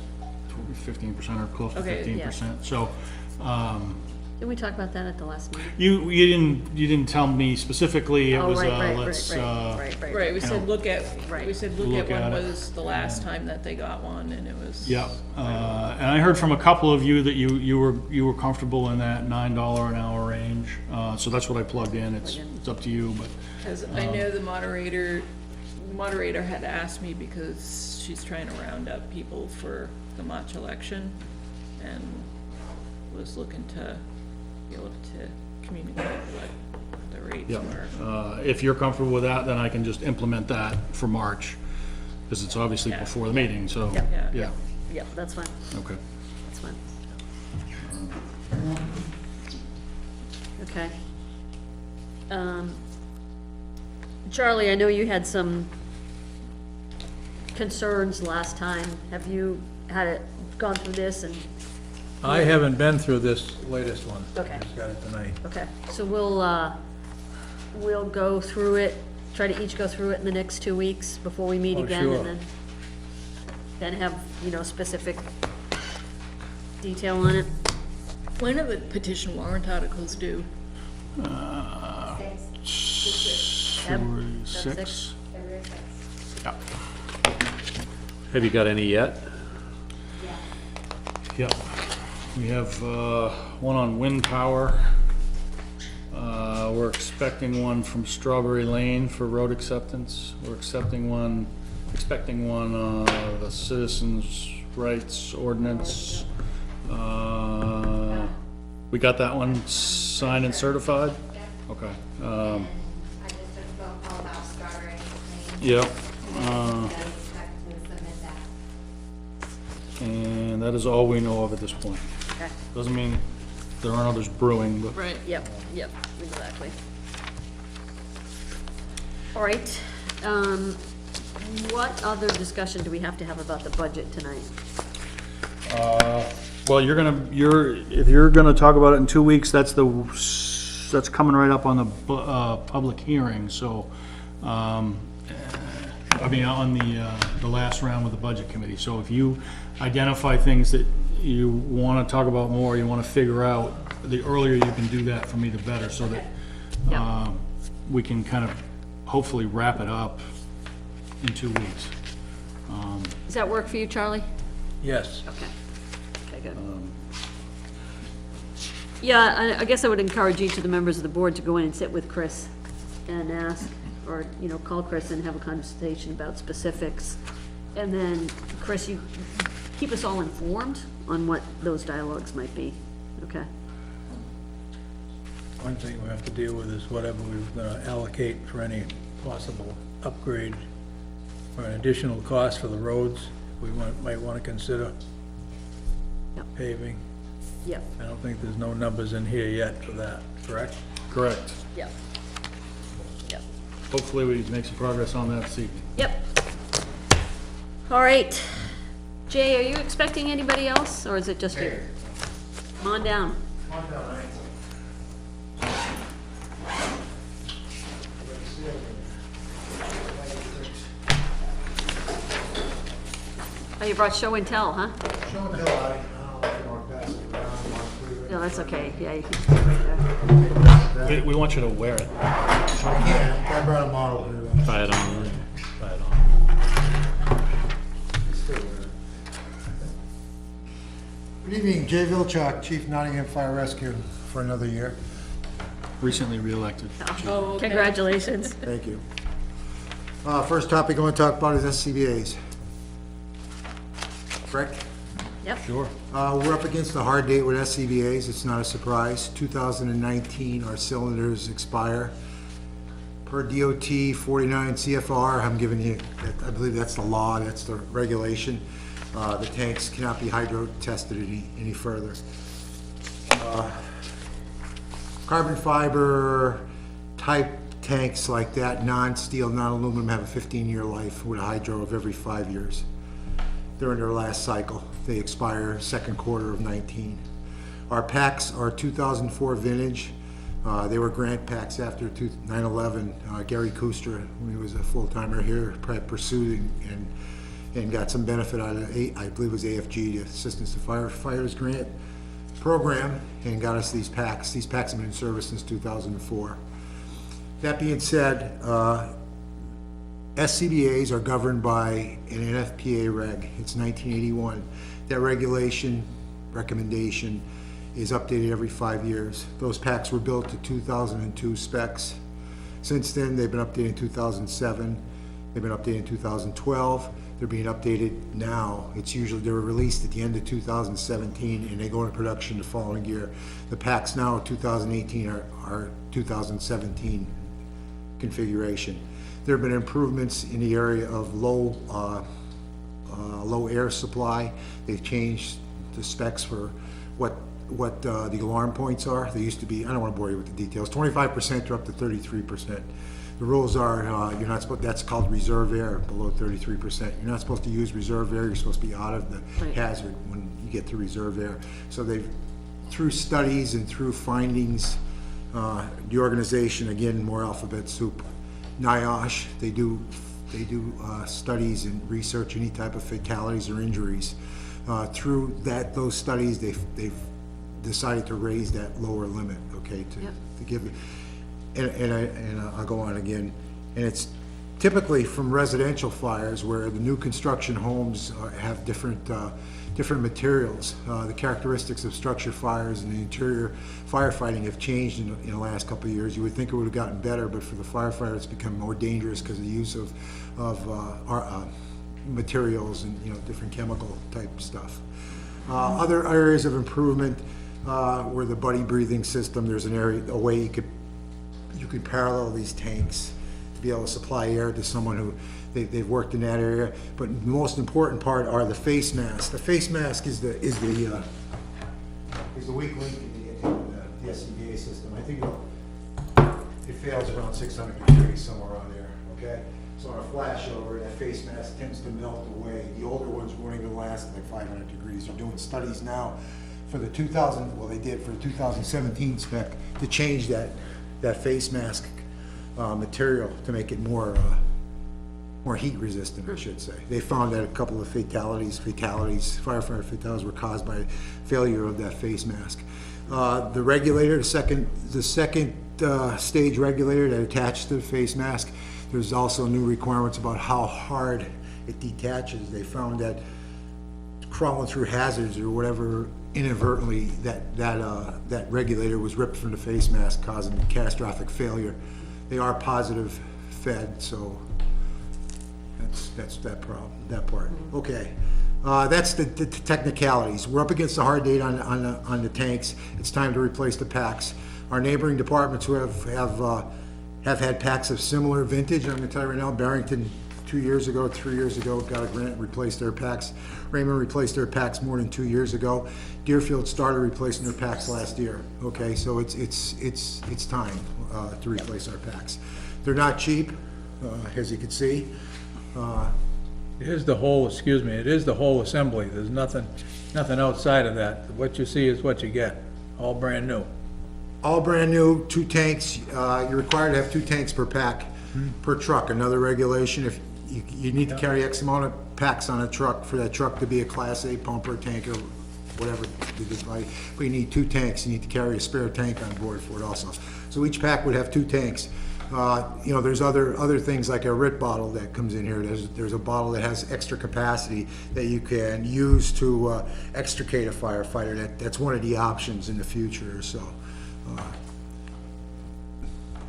15% or close to Okay, 15%. So, Didn't we talk about that at the last meeting? you didn't tell me specifically. It Oh, was, right, let's, Right, we said know, look at, Right. we said look Look at at when it. was the last time that they got one, and it was. yeah, and I heard from a couple of you that you were comfortable in that $9 an hour range. So that's what I plugged in. It's up to you, but. Because I know the moderator had asked me, because she's trying to round up people for the March election, and was looking to be able to communicate what the rates Yeah, were. if you're comfortable with that, then I can just implement that for March, because it's obviously Yeah. before the meeting, so, Yeah. yeah, Yeah, that's fine, okay. that's fine. Okay. Charlie, I know you had some concerns last time. Have you gone through this and, I haven't been through this latest one. Okay. Just got it tonight. okay, so we'll go through it, try to each go through it in the next 2 weeks before we meet Oh, again, sure. and then have, specific detail on it. When are the petition warrant articles due? February That's 6th? February 6th. Yeah. Have you got any yet? Yeah, we have one on wind power. We're expecting one from Strawberry Lane for road acceptance. We're expecting one the citizens' rights ordinance. We got that one signed and certified? Okay. And I just took a phone call about Strawberry Lane. Yep. I expect to submit that. And that is all we know of at this point. Okay, Doesn't mean there aren't others brewing, but Right. yep, exactly. All right, what other discussion do we have to have about the budget tonight? well, if you're gonna talk about it in 2 weeks, that's coming right up on the public hearing, so, on the last round with the budget committee. So if you identify things that you wanna talk about more, you wanna figure out, the earlier you can do that for me, the better, so that, Yeah. we can kind of hopefully wrap it up in 2 weeks. Does that work for you, Charlie? Yes. Okay, okay, good. Yeah, I guess I would encourage each of the members of the board to go in and sit with Chris and ask, or, call Chris and have a conversation about specifics. And then, Chris, you keep us all informed on what those dialogues might be, okay? One thing we have to deal with is whatever we're gonna allocate for any possible upgrade or an additional cost for the roads, might wanna consider Yep. paving. Yep, I don't think there's no numbers in here yet for that, correct? Correct. yep. Yep. Hopefully we make some progress on that this evening. Yep. All right. Jay, are you expecting anybody else, or is it just you? Come on down. Oh, you brought show and tell, huh? Show and tell, I don't know if you want to pass it around, want to put it No, that's okay, yeah, you can. We want you to wear it. I brought a model here. Try it on. Try it on. Good evening, Jay Vilchak, Chief Nottingham Fire Rescue for another year. Recently reelected. Oh, okay. Congratulations. Thank you. First topic I want to talk about is SCBA's. Correct? Yep. Sure. We're up against a hard date with SCBA's. It's not a surprise. 2019, our cylinders expire. Per DOT 49 CFR, I'm giving you, I believe that's the law, that's the regulation. The tanks cannot be hydro tested any further. Carbon fiber type tanks like that, non-steel, non-aluminum, have a 15-year life with a hydro of every 5 years. They're in their last cycle. They expire second quarter of 19. Our packs are 2004 vintage. They were grant packs after 9/11. Gary Kuster, when he was a full-timer here, pursued and got some benefit out of, I believe it was AFG, the Assistance to Firefighters Grant Program, and got us these packs. These packs have been in service since 2004. That being said, SCBA's are governed by an NFPA reg. It's 1981. That recommendation is updated every 5 years. Those packs were built to 2002 specs. Since then, they've been updated in 2007. They've been updated in 2012. They're being updated now. It's usually, they were released at the end of 2017 and they go into production the following year. The packs now, 2018, are 2017 configuration. There have been improvements in the area of low air supply. They've changed the specs for what the alarm points are. They used to be, I don't want to bore you with the details, 25% to up to 33%. The rules are, you're not supposed, that's called reserve air, below 33%. You're not supposed to use reserve air, you're supposed to be out of the hazard when you get to reserve air. So they've, through studies and through findings, the organization, again, more alphabet soup, NIOSH, they do studies and research any type of fatalities or injuries. Through those studies, they've decided to raise that lower limit, okay, to give it. And I'll go on again, and it's typically from residential fires where the new construction homes have different materials. The characteristics of structure fires and the interior firefighting have changed in the last couple of years. You would think it would have gotten better, but for the firefighter, it's become more dangerous because of the use of materials and different chemical type stuff. Other areas of improvement were the buddy breathing system. There's a way you could parallel these tanks to be able to supply air to someone who they've worked in that area. But the most important part are the face masks. The face mask is the weak link in the SCBA system. I think it fails around 600 degrees, somewhere around there. Okay, so on a flashover, that face mask tends to melt away. The older ones won't even last like 500 degrees. They're doing studies now for the 2017 spec to change that face mask material to make it more heat resistant, I should say. They found that a couple of firefighter fatalities were caused by failure of that face mask. The regulator, the second stage regulator that attached to the face mask, there's also new requirements about how hard it detaches. They found that crawling through hazards or whatever, inadvertently that regulator was ripped from the face mask, causing catastrophic failure. They are positive fed, so that's that problem, that part. Okay, that's the technicalities. We're up against a hard date on the tanks. It's time to replace the packs. Our neighboring departments who have had packs of similar vintage, I'm going to tell you right now, Barrington 3 years ago, got a grant, replaced their packs. Raymond replaced their packs more than 2 years ago. Deerfield started replacing their packs last year. Okay, so it's time to replace our packs. They're not cheap, as you can see. It is the whole, it is the whole assembly. There's nothing outside of that. What you see is what you get, all brand new. All brand new, 2 tanks. You're required to have 2 tanks per pack, per truck. Another regulation, if you need to carry X amount of packs on a truck for that truck to be a Class A pumper, tanker, whatever, but you need 2 tanks. You need to carry a spare tank on board for it also. So each pack would have 2 tanks. You know, there's other things like a RIT bottle that comes in here. There's a bottle that has extra capacity that you can use to extricate a firefighter. That's one of the options in the future, so.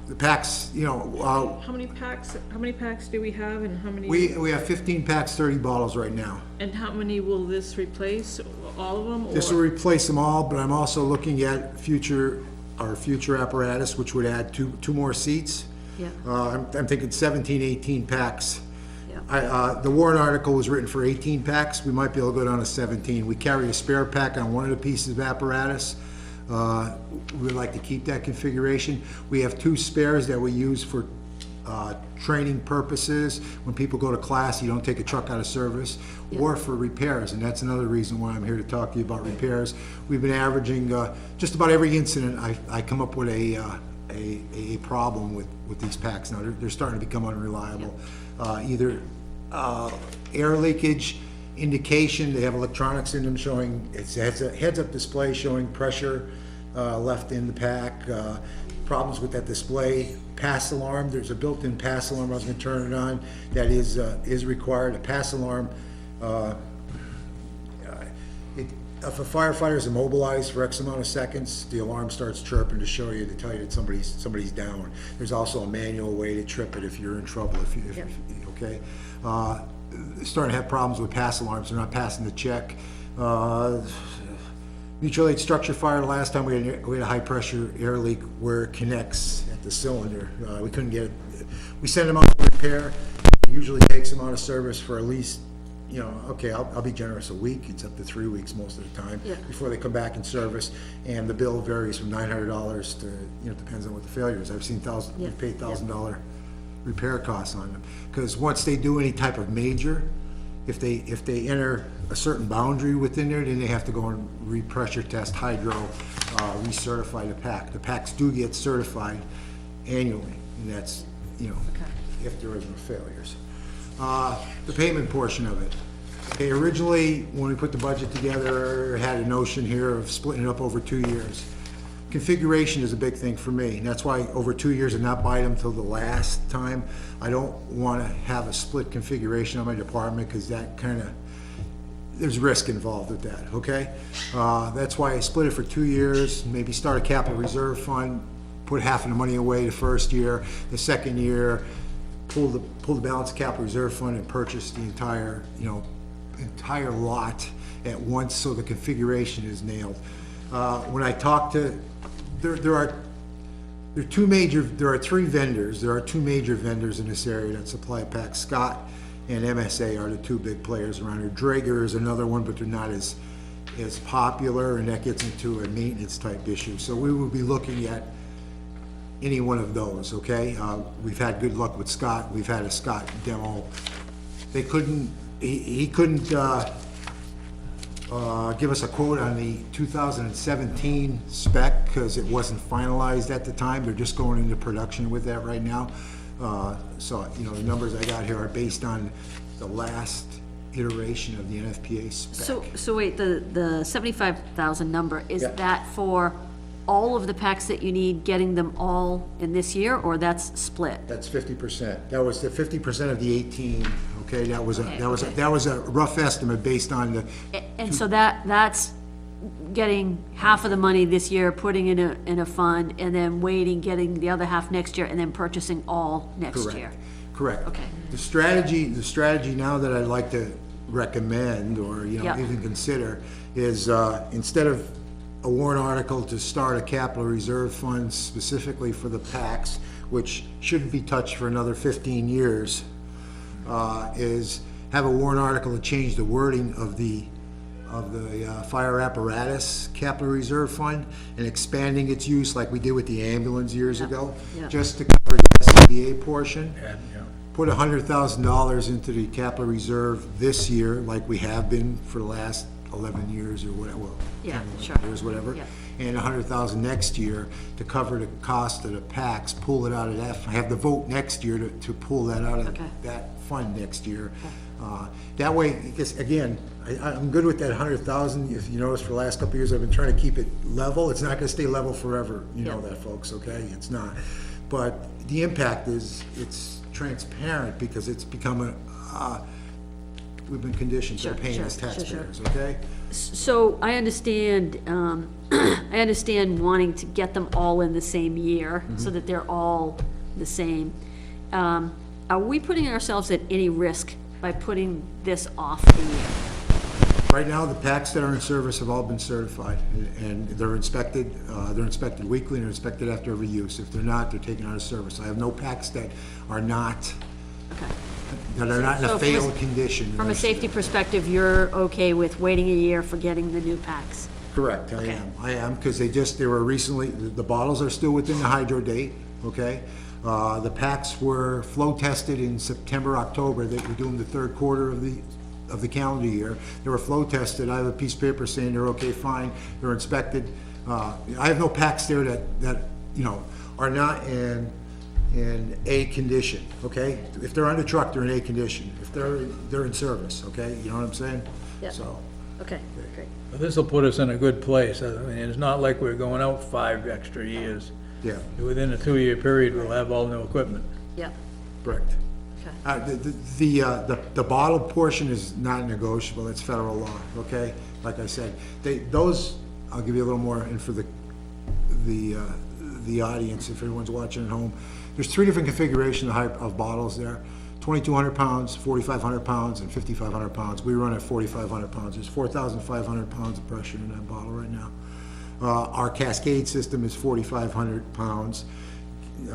The packs, you know, How many packs do we have, and how many? we have 15 packs, 30 bottles right now. And how many will this replace? All of them? This will replace them all, but I'm also looking at our future apparatus, which would add two more seats. Yeah. I'm thinking 17, 18 packs. Yeah. The warrant article was written for 18 packs. We might be able to go down to 17. We carry a spare pack on one of the pieces of apparatus. We'd like to keep that configuration. We have 2 spares that we use for training purposes. When people go to class, you don't take a truck out of service, or for repairs, and that's another reason why I'm here to talk to you about repairs. We've been averaging, just about every incident, I come up with a problem with these packs now. They're starting to become unreliable. Either air leakage indication, they have electronics in them showing, it has a heads-up display showing pressure left in the pack, problems with that display, pass alarm, there's a built-in pass alarm, I was gonna turn it on, that is required, a pass alarm. If a firefighter is immobilized for X amount of seconds, the alarm starts chirping to show you, to tell you that somebody's down. There's also a manual way to trip it if you're in trouble, okay? Starting to have problems with pass alarms, they're not passing the check. Mutual aid structure fire, the last time we had a high pressure air leak where it connects at the cylinder. We couldn't get it. We send them out to repair. It usually takes them out of service for at least, you know, okay, I'll be generous, a week. It's up to 3 weeks most of the time before they come back in service. And the bill varies from $900 to, you know, depends on what the failure is. I've seen we've paid $1,000 repair costs on them. Because once they do any type of major, if they enter a certain boundary within there, then they have to go and re-pressure test, hydro, recertify the pack. The packs do get certified annually, and that's, you know, if there is no failures. The payment portion of it. Okay, originally, when we put the budget together, had a notion here of splitting it up over 2 years. Configuration is a big thing for me, and that's why over 2 years and not buy them till the last time. I don't want to have a split configuration on my department, because that kind of, there's risk involved with that, okay? That's why I split it for 2 years, maybe start a capital reserve fund, put half of the money away the first year, the second year, pull the balance of capital reserve fund and purchase the entire lot at once, so the configuration is nailed. When I talk to, there are 2 major, there are 3 vendors, there are 2 major vendors in this area that supply packs. Scott and MSA are the 2 big players around here. Draeger is another one, but they're not as popular, and that gets into a maintenance type issue. So we will be looking at any one of those, okay? We've had good luck with Scott. We've had a Scott demo. They couldn't, he couldn't give us a quote on the 2017 spec because it wasn't finalized at the time. They're just going into production with that right now. So, you know, the numbers I got here are based on the last iteration of the NFPA spec. So wait, the 75,000 number, is that for all of the packs that you need, getting them all in this year, or that's split? That's 50%. That was the 50% of the 18, okay? That was a rough estimate based on the. And so that's getting half of the money this year, putting in a fund, and then waiting, getting the other half next year, and then purchasing all next year? Correct. Okay. The strategy now that I'd like to recommend, or, you know, even consider, is instead of a warrant article to start a capital reserve fund specifically for the packs, which shouldn't be touched for another 15 years, is have a warrant article to change the wording of the fire apparatus capital reserve fund and expanding its use like we did with the ambulance years ago, just to cover the SCBA portion. Put $100,000 into the capital reserve this year, like we have been for the last 11 years or whatever, well, 10 years, whatever, and $100,000 next year to cover the cost of the packs, pull it out of that, have the vote next year to pull that out of that fund next year. That way, because again, I'm good with that 100,000. If you notice, for the last couple of years, I've been trying to keep it level. It's not gonna stay level forever, you know that, folks, okay? It's not. but the impact is, it's transparent because it's become we've been conditioned to Sure, paying sure, as sure, sure. taxpayers, okay? So I understand, I understand wanting to get them all in the same year, so that they're all the same. Are we putting ourselves at any risk by putting this off a year? Right now, the packs that are in service have all been certified, and they're inspected weekly, and they're inspected after every use. If they're not, they're taken out of service. I have no packs that are not, that are not in So a from a- failed condition. From a safety perspective, you're okay with waiting a year for getting the new packs? Correct, I am, because they were recently, the bottles are still within the hydro date, okay? The packs were flow tested in September, October, they were doing the third quarter of the calendar year. They were flow tested, I have a piece of paper saying they're okay, fine, they're inspected. I have no packs there that, you know, are not in A condition, okay? If they're on the truck, they're in A condition. If they're in service, okay? You know what I'm saying? Yeah. So, Okay, great. This'll put us in a good place. I mean, it's not like we're going out 5 extra years. yeah, Within a 2-year period, we'll have all new equipment. Yeah, correct. okay. The bottle portion is not negotiable, it's federal law, okay? Like I said, those, I'll give you a little more, and for the audience, if everyone's watching at home, there's 3 different configurations of bottles there. 2,200 pounds, 4,500 pounds, and 5,500 pounds. We run at 4,500 pounds. There's 4,500 pounds of pressure in that bottle right now. Our cascade system is 4,500 pounds.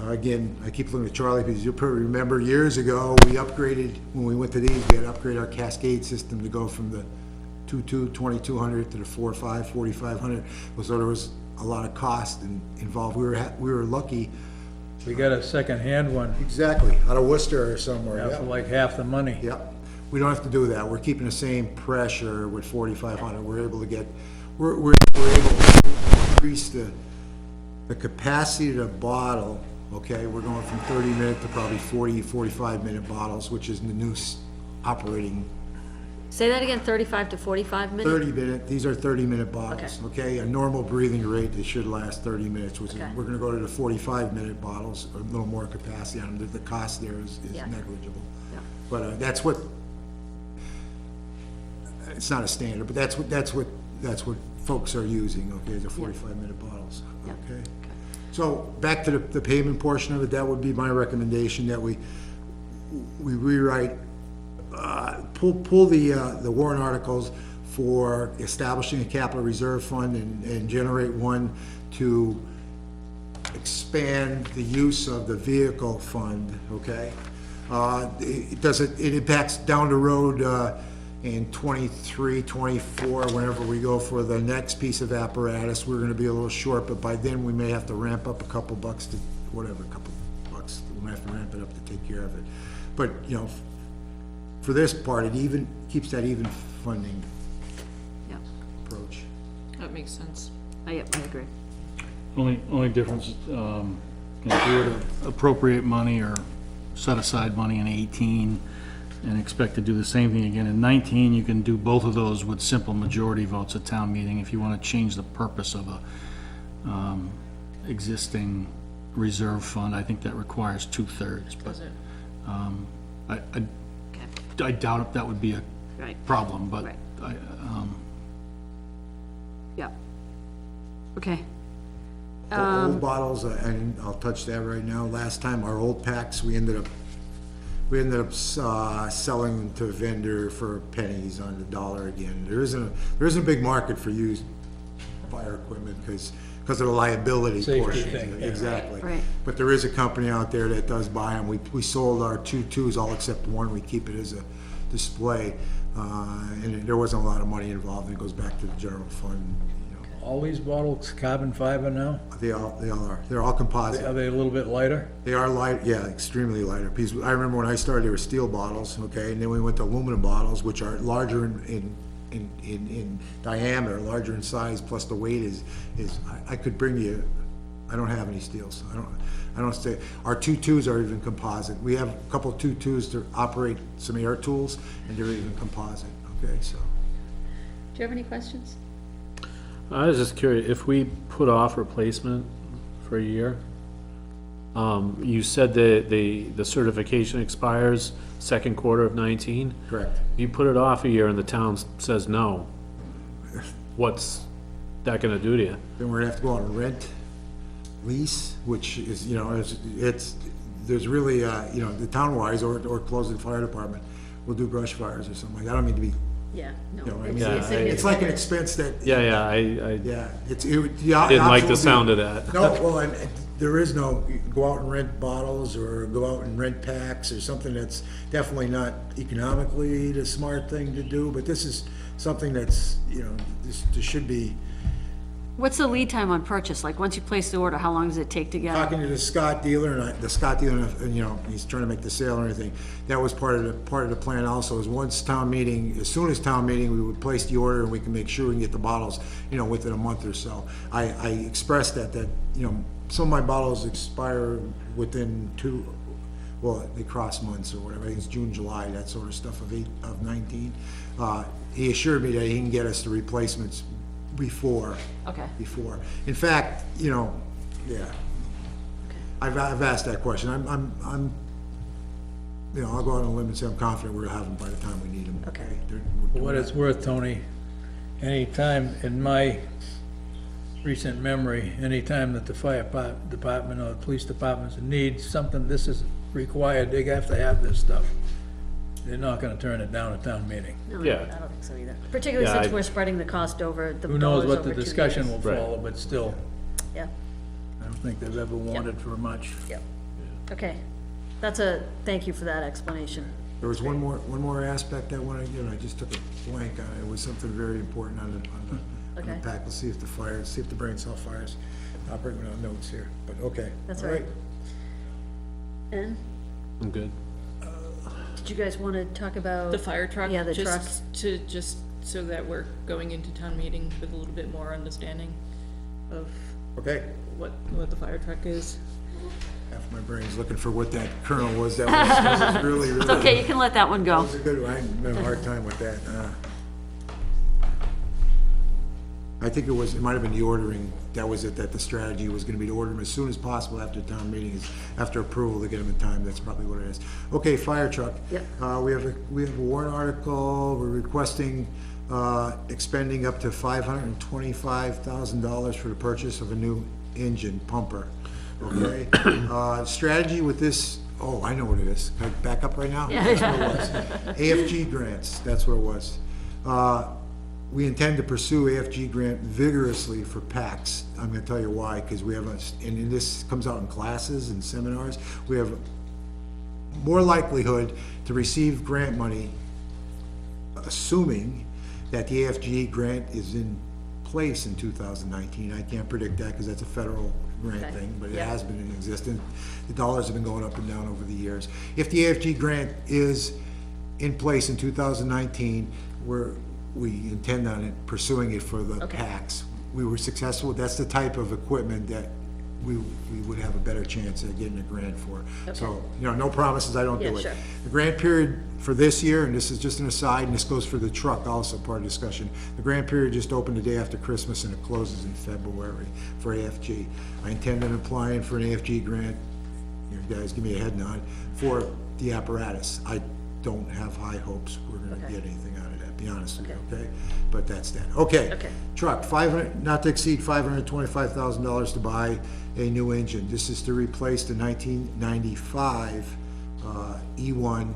Again, I keep looking at Charlie because you'll probably remember years ago, we upgraded, when we went to these, we had to upgrade our cascade system to go from the 2,200 to the 4,500. So there was a lot of cost involved. We were lucky. We got a second-hand one, Exactly, out of Worcester or somewhere, for like half the money. Yep, we don't have to do that, we're keeping the same pressure with 4,500, we're able to get, we're able to increase the capacity of the bottle, okay, we're going from 30-minute to probably 45-minute bottles, which is the new operating, Say that again, 35 to 45 minutes? 30-minute, these are 30-minute bottles, okay? A normal breathing rate, they should last 30 minutes, which is, Okay. we're gonna go to the 45-minute bottles, a little more capacity on them, the cost there is Yeah. negligible. Yeah. But that's what, it's not a standard, but that's what folks are using, okay, the 45-minute bottles, Yeah. okay? So, back to the payment portion of it, that would be my recommendation, that we rewrite, pull the warrant articles for establishing a capital reserve fund and generate one to expand the use of the vehicle fund, okay? It impacts down the road, in 23, 24, whenever we go for the next piece of apparatus, we're gonna be a little short, but by then we may have to ramp up a couple bucks to, whatever, a couple bucks, we might have to ramp it up to take care of it. But, you know, for this part, it even, keeps that even funding Yeah, approach. That makes sense. I agree. Only difference, you know, if you were to appropriate money or set aside money in 18 and expect to do the same thing again in 19, you can do both of those with simple majority votes at town meeting. If you want to change the purpose of a existing reserve fund, I think that requires 2/3. But Does it? I doubt if that would be a Right, problem, but Right. I, yeah. Okay, The old bottles, and I'll touch that right now, last time, our old packs, we ended up selling them to a vendor for pennies on the dollar again. There isn't a big market for used fire equipment because of the liability Safety portion. thing, yeah. Exactly. Right. But there is a company out there that does buy them. We sold our 2.2s, all except one, we keep it as a display. And there wasn't a lot of money involved, and it goes back to the general fund, you know. All these bottles carbon fiber now? They all are, they're all composite. Are they a little bit lighter? They are light, yeah, extremely lighter. Because I remember when I started, they were steel bottles, okay, and then we went to aluminum bottles, which are larger in diameter, larger in size, plus the weight is, I could bring you, I don't have any steels. I don't stay, our 2.2s are even composite. We have a couple of 2.2s to operate some air tools, and they're even composite, okay, so. do you have any questions? I was just curious, if we put off replacement for a year, You said the certification expires second quarter of 19? Correct. You put it off a year and the town says no. What's that gonna do to you? Then we're gonna have to go out and rent, lease, which is, you know, there's really, you know, the town-wise or close the fire department, will do brush fires or something like that. I don't mean to be, Yeah, no. you know, I it's- mean, it's Yeah, significant. it's like an expense that, Yeah, I yeah, didn't like the sound of that. No, well, and there is no, go out and rent bottles or go out and rent packs or something that's definitely not economically the smart thing to do, but this is something that's, you know, this should be. What's the lead time on purchase? Like, once you place the order, how long does it take to get? Talking to the Scott dealer, and the Scott dealer, and, you know, he's trying to make the sale or anything, that was part of the plan also, is once town meeting, as soon as town meeting, we would place the order and we can make sure we can get the bottles, you know, within a month or so. I expressed that, you know, some of my bottles expire within well, they cross months or whatever, I think it's June, July, that sort of stuff of 19. He assured me that he can get us the replacements before. Okay. Before. In fact, you know, yeah. I've asked that question. I'm, you know, I'll go out on a limb and say I'm confident we'll have them by the time we need them. Okay. For what it's worth, Tony, any time in my recent memory, any time that the fire department or the police departments need something, this is required, they have to have this stuff. They're not gonna turn it down at town meeting. No, Yeah. I don't think so either. Particularly Yeah, since I- we're spreading the cost over the Who knows dollars what over the 2 discussion years. will Right. follow, but still, Yeah, I don't think they've ever wanted for much. yep. Okay. Thank you for that explanation. There was one more aspect I wanted, you know, I just took a blank on it. It was something very important on the Okay. pack. Let's see if the brain cell fires. I'll bring my notes here, but okay. That's All all right. And, I'm good. did you guys want to talk about? The fire truck? Yeah, the just truck. just so that we're going into town meeting with a little bit more understanding of Okay. what the fire truck is. Half my brain's looking for what that kernel was. That was really, really. It's okay, you can let that one go. That was a good one. I had a hard time with that. I think it might have been the ordering, that was it, that the strategy was gonna be to order them as soon as possible after town meeting, after approval to get them in time, that's probably what it is. Okay, fire truck. Yep. We have a warrant article, we're requesting, expending up to $525,000 for the purchase of a new engine pumper, okay? Strategy with this, oh, I know what it is, can I back up right now? That's what it was. AFG grants, that's what it was. We intend to pursue AFG grant vigorously for PACs. I'm gonna tell you why, because we have and this comes out in classes and seminars, we have more likelihood to receive grant money, assuming that the AFG grant is in place in 2019. I can't predict that because that's a federal grant Okay. thing, but it Yeah. has been in existence. The dollars have been going up and down over the years. If the AFG grant is in place in 2019, we intend on it, pursuing it for the Okay. PACs. We were successful, that's the type of equipment that we would have a better chance of getting a grant for. So, you know, no promises, I don't Yeah, do it. sure. The grant period for this year, and this is just an aside, and this goes for the truck also, part of the discussion. The grant period just opened the day after Christmas and it closes in February for AFG. I intend on applying for an AFG grant, you guys give me a head nod, for the apparatus. I don't have high hopes we're gonna Okay. get anything out of that, be honest with you, okay? But that's that. Okay. Okay. Truck, not to exceed $525,000 to buy a new engine. This is to replace the 1995 E1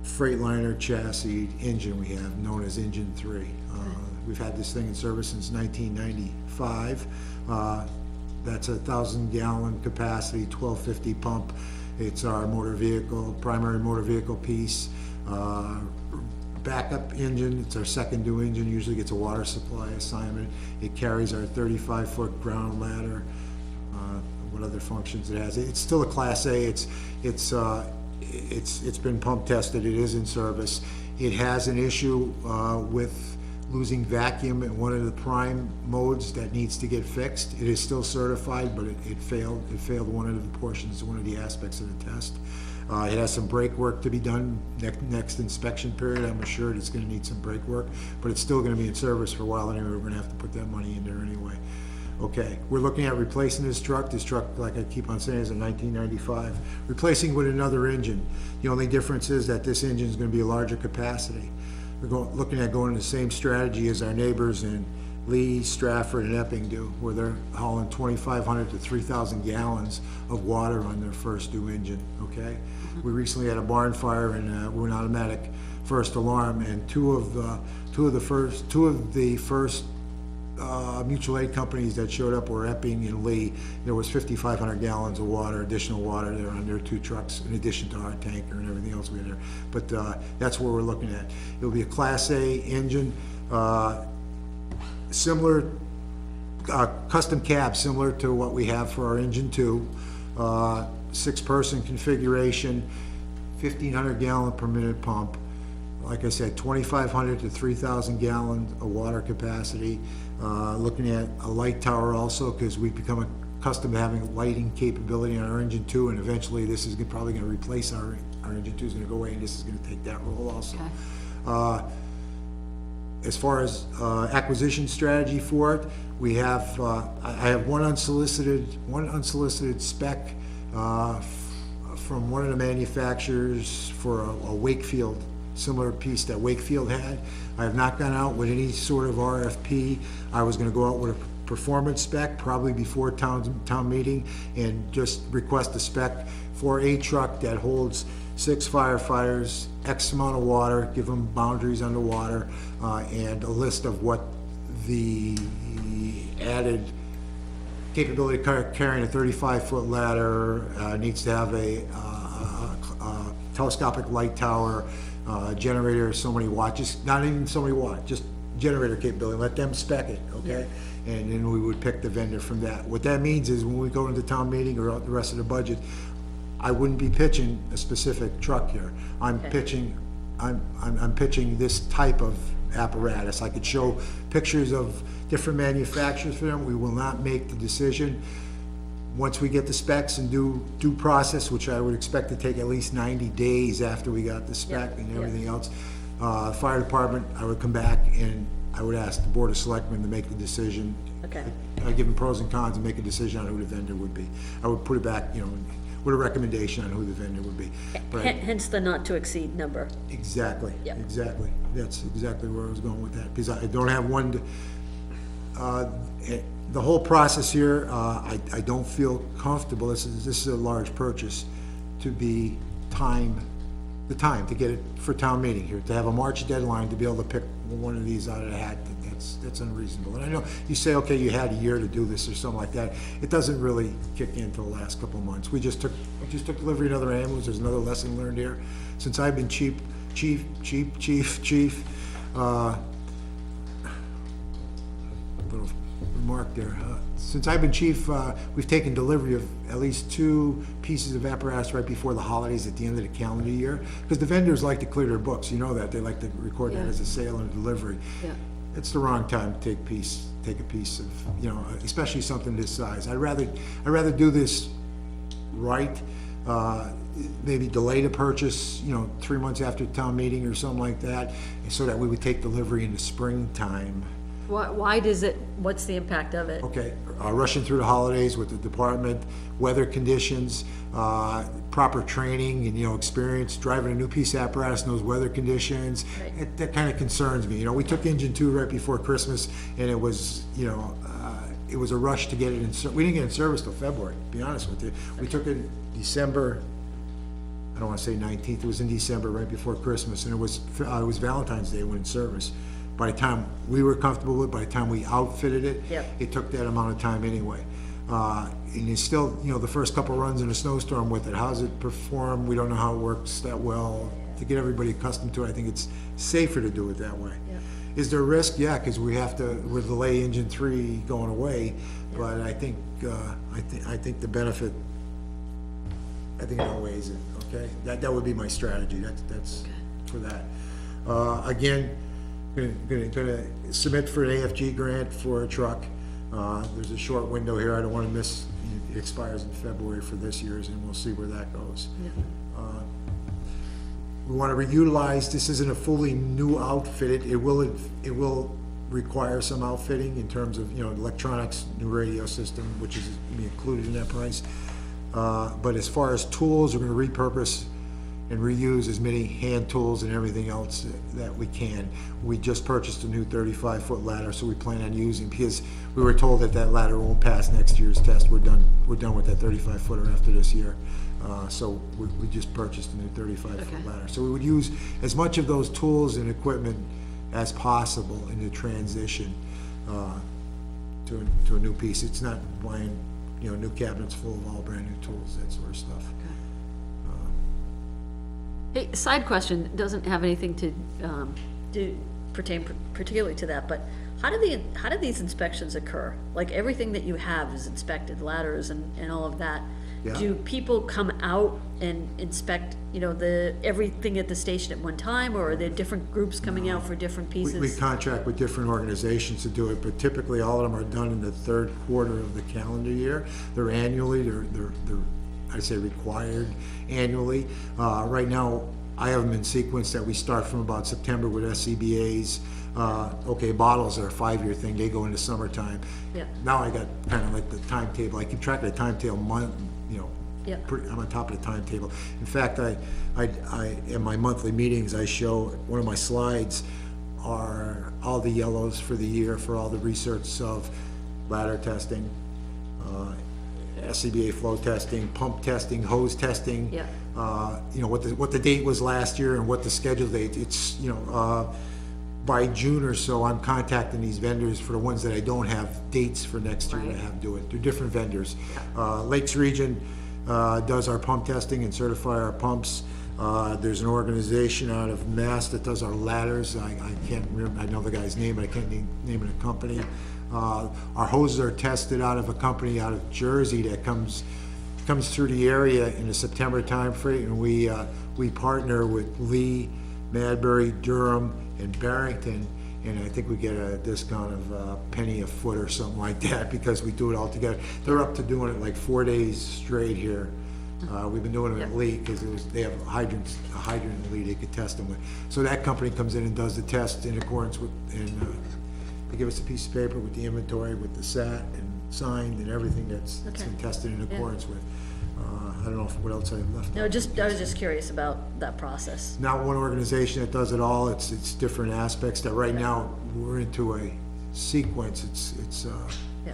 Freightliner chassis engine we have, known as Engine 3. We've had this thing in service since 1995. That's a 1,000-gallon capacity, 1250 pump. It's our primary motor vehicle piece. Backup engine, it's our second new engine, usually gets a water supply assignment. It carries our 35-foot ground ladder. What other functions it has? It's still a Class A. It's been pump tested. It is in service. It has an issue with losing vacuum in one of the prime modes that needs to get fixed. It is still certified, but it failed. It failed one of the portions, one of the aspects of the test. It has some brake work to be done next inspection period. I'm assured it's gonna need some brake work, but it's still gonna be in service for a while anyway. We're gonna have to put that money in there anyway. Okay, we're looking at replacing this truck, like I keep on saying, is a 1995, replacing with another engine. The only difference is that this engine is gonna be a larger capacity. We're looking at going the same strategy as our neighbors in Lee, Stratford, and Epping do, where they're hauling 2,500 to 3,000 gallons of water on their first new engine, okay? We recently had a barn fire and we're an automatic first alarm, and two of the first mutual aid companies that showed up were Epping and Lee. There was 5,500 gallons of water, additional water there on their two trucks, in addition to our tanker and everything else we had there. But that's what we're looking at. It'll be a Class A engine, similar, custom cab, similar to what we have for our engine 2. 6-person configuration, 1,500 gallon per minute pump. Like I said, 2,500 to 3,000 gallons of water capacity. Looking at a light tower also, because we've become accustomed to having lighting capability on our engine 2, and eventually this is probably gonna replace our engine 2 is gonna go away, and this is gonna take that role also. Okay. As far as acquisition strategy for it, we have, I have one unsolicited spec from one of the manufacturers for a Wakefield, similar piece that Wakefield had. I have not gone out with any sort of RFP. I was gonna go out with a performance spec, probably before town meeting, and just request a spec for a truck that holds 6 firefighters, X amount of water, give them boundaries underwater, and a list of what the added capability of carrying a 35-foot ladder, needs to have a telescopic light tower, generator, so many watts, just not even so many watts, just generator capability, let them spec it, okay? And then we would pick the vendor from that. What that means is when we go into town meeting or the rest of the budget, I wouldn't be pitching a specific truck here. I'm pitching this type of apparatus. I could show pictures of different manufacturers for them. We will not make the decision. Once we get the specs and do due process, which I would expect to take at least 90 days after we got the spec and everything else, fire department, I would come back and I would ask the Board of Selectmen to make the decision. Okay. I'd give them pros and cons and make a decision on who the vendor would be. I would put it back, with a recommendation on who the vendor would be. But Hence the not to exceed number. exactly, Yep. exactly. That's exactly where I was going with that, because I don't have one the whole process here, I don't feel comfortable, this is a large purchase, to be the time to get it for town meeting here, to have a March deadline to be able to pick one of these out of the hat, that's unreasonable. And I know you say, okay, you had a year to do this or something like that. It doesn't really kick in until the last couple of months. We just took delivery of another ambulance. There's another lesson learned here. Since I've been chief, little remark there. Since I've been chief, we've taken delivery of at least 2 pieces of apparatus right before the holidays at the end of the calendar year, because the vendors like to clear their books, you know that, they like to record that as a sale and a delivery. Yeah. It's the wrong time to take a piece of, especially something this size. I'd rather do this right, maybe delay the purchase, 3 months after town meeting or something like that, so that we would take delivery in the springtime. Why does it, what's the impact of it? Okay, rushing through the holidays with the department, weather conditions, proper training and, experience, driving a new piece of apparatus in those weather conditions. Right. That kind of concerns me. We took engine 2 right before Christmas, and it was, it was a rush to get it in, we didn't get it in service till February, to be honest with you. We took it December, I don't want to say 19th, it was in December, right before Christmas, and it was Valentine's Day when in service. By the time we were comfortable with it, by the time we outfitted it, it took that amount of time anyway. And it's still, the first couple runs in a snowstorm with it, how's it perform? We don't know how it works that well. To get everybody accustomed to it, I think it's safer to do it that way. Is there a risk? Yeah, because we'll delay engine 3 going away, but I think the benefit, I think it outweighs it, okay? That would be my strategy, that's for that. Again, gonna submit for an AFG grant for a truck. There's a short window here, I don't wanna miss, it expires in February for this year's, and we'll see where that goes. We wanna reutilize, this isn't a fully new outfit, it will require some outfitting in terms of, you know, electronics, new radio system, which is be included in that price. But as far as tools, we're gonna repurpose and reuse as many hand tools and everything else that we can. We just purchased a new 35-foot ladder, so we plan on using, because we were told that that ladder won't pass next year's test. We're done with that 35-footer after this year. So we just purchased a new 35-foot ladder. So we would use as much of those tools and equipment as possible in the transition to a new piece. It's not buying, you know, new cabinets full of all brand-new tools, that sort of stuff. Hey, side question, doesn't have anything to, pertain particularly to that, but how do these inspections occur? Like, everything that you have is inspected, ladders and all of that. Yeah. Do people come out and inspect, you know, everything at the station at one time, or are there different groups coming out for different pieces? We contract with different organizations to do it, but typically all of them are done in the third quarter of the calendar year. They're annually, they're I say required annually. Right now, I have them in sequence that we start from about September with SCBA's. Okay, bottles are a 5-year thing, they go into summertime. Yeah. Now I got kind of like the timetable, I keep track of the timetable month, you know. Yeah. I'm on top of the timetable. In fact, I in my monthly meetings, I show, one of my slides are all the yellows for the year for all the research of ladder testing, SCBA flow testing, pump testing, hose testing. Yeah. You know, what the date was last year and what the schedule date. It's, you know, by June or so, I'm contacting these vendors for the ones that I don't have dates for next year to have do it. They're different vendors. Lakes Region does our pump testing and certify our pumps. There's an organization out of Mass that does our ladders. I can't remember, I know the guy's name, but I can't name the company. Our hoses are tested out of a company out of Jersey that comes through the area in the September timeframe, and we partner with Lee, Madbury, Durham, and Barrington, and I think we get a discount of a penny a foot or something like that because we do it all together. They're up to doing it like 4 days straight here. We've been doing it at Lee because they have a hydrant in Lee they could test them with. So that company comes in and does the test in accordance with, and they give us a piece of paper with the inventory, with the SAT, and signed, and everything that's been tested in accordance with. I don't know what else I left. No, I was just curious about that process. Not one organization that does it all, it's different aspects that right now we're into a sequence, it's Yeah.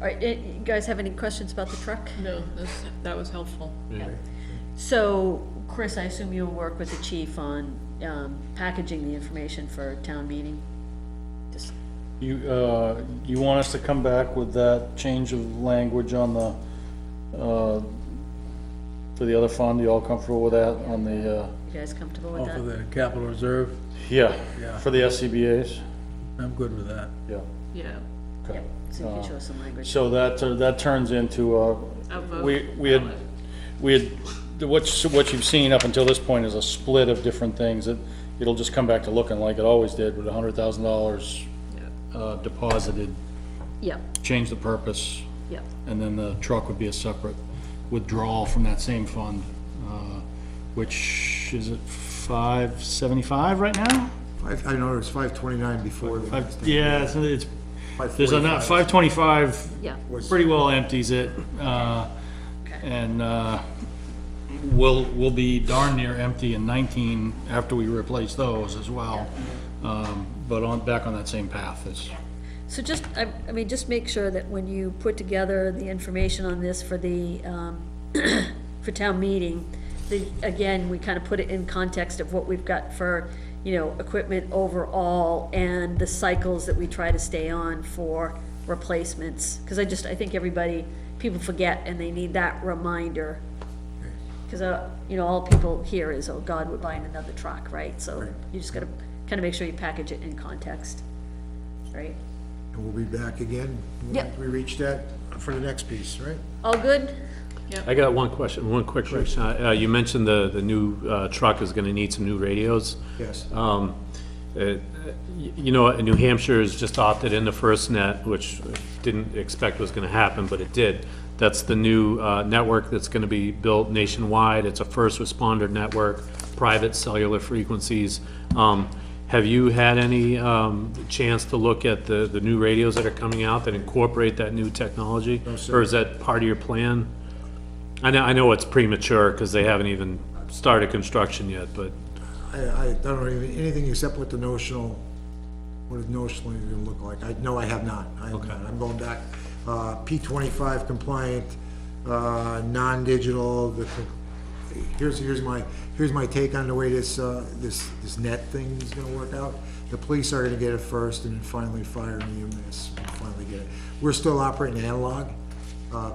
All right, you guys have any questions about the truck? No, that was helpful. So, Chris, I assume you'll work with the chief on, packaging the information for town meeting? Just, You want us to come back with that change of language on the, for the other fund, you all comfortable with that on the, you guys comfortable with Off of that? the capital reserve, yeah, Yeah. for the SCBA's? I'm good with that. Yeah. Yeah. Okay. Yep, so you can show us some language. So that turns into, A vote. we had, what you've seen up until this point is a split of different things. It'll just come back to looking like it always did with $100,000 deposited, Yep, change the purpose, yep, and then the truck would be a separate withdrawal from that same fund, which is at $575 right now? I know there's 529 before. the last thing. Yeah, so it's, there's a, 525 yeah, pretty well empties it, and, we'll be darn near empty in 19 after we replace those as well. But back on that same path is, so just, I mean, just make sure that when you put together the information on this for the, for town meeting, again, we kind of put it in context of what we've got for, you know, equipment overall and the cycles that we try to stay on for replacements. Cause I think people forget and they need that reminder. Cause, you know, all people hear is, oh God, we're buying another truck, right? So you just gotta kind of make sure you package it in context, right? And we'll be back again. Yep. We reach that for the next piece, right? All good? I got one question, one quick question. You mentioned the new truck is gonna need some new radios. Yes. You know, New Hampshire has just opted in the FirstNet, which I didn't expect was gonna happen, but it did. That's the new network that's gonna be built nationwide. It's a first responder network, private cellular frequencies. Have you had any chance to look at the new radios that are coming out that incorporate that new technology? No, sir. Or is that part of your plan? I know it's premature because they haven't even started construction yet, but, I don't know anything except what the notional, what is notionally gonna look like. I have not. I have not. I'm going back, P25 compliant, non-digital, here's my take on the way this net thing is gonna work out. The police are gonna get it first, and then finally fire and EMS will finally get it. We're still operating analog.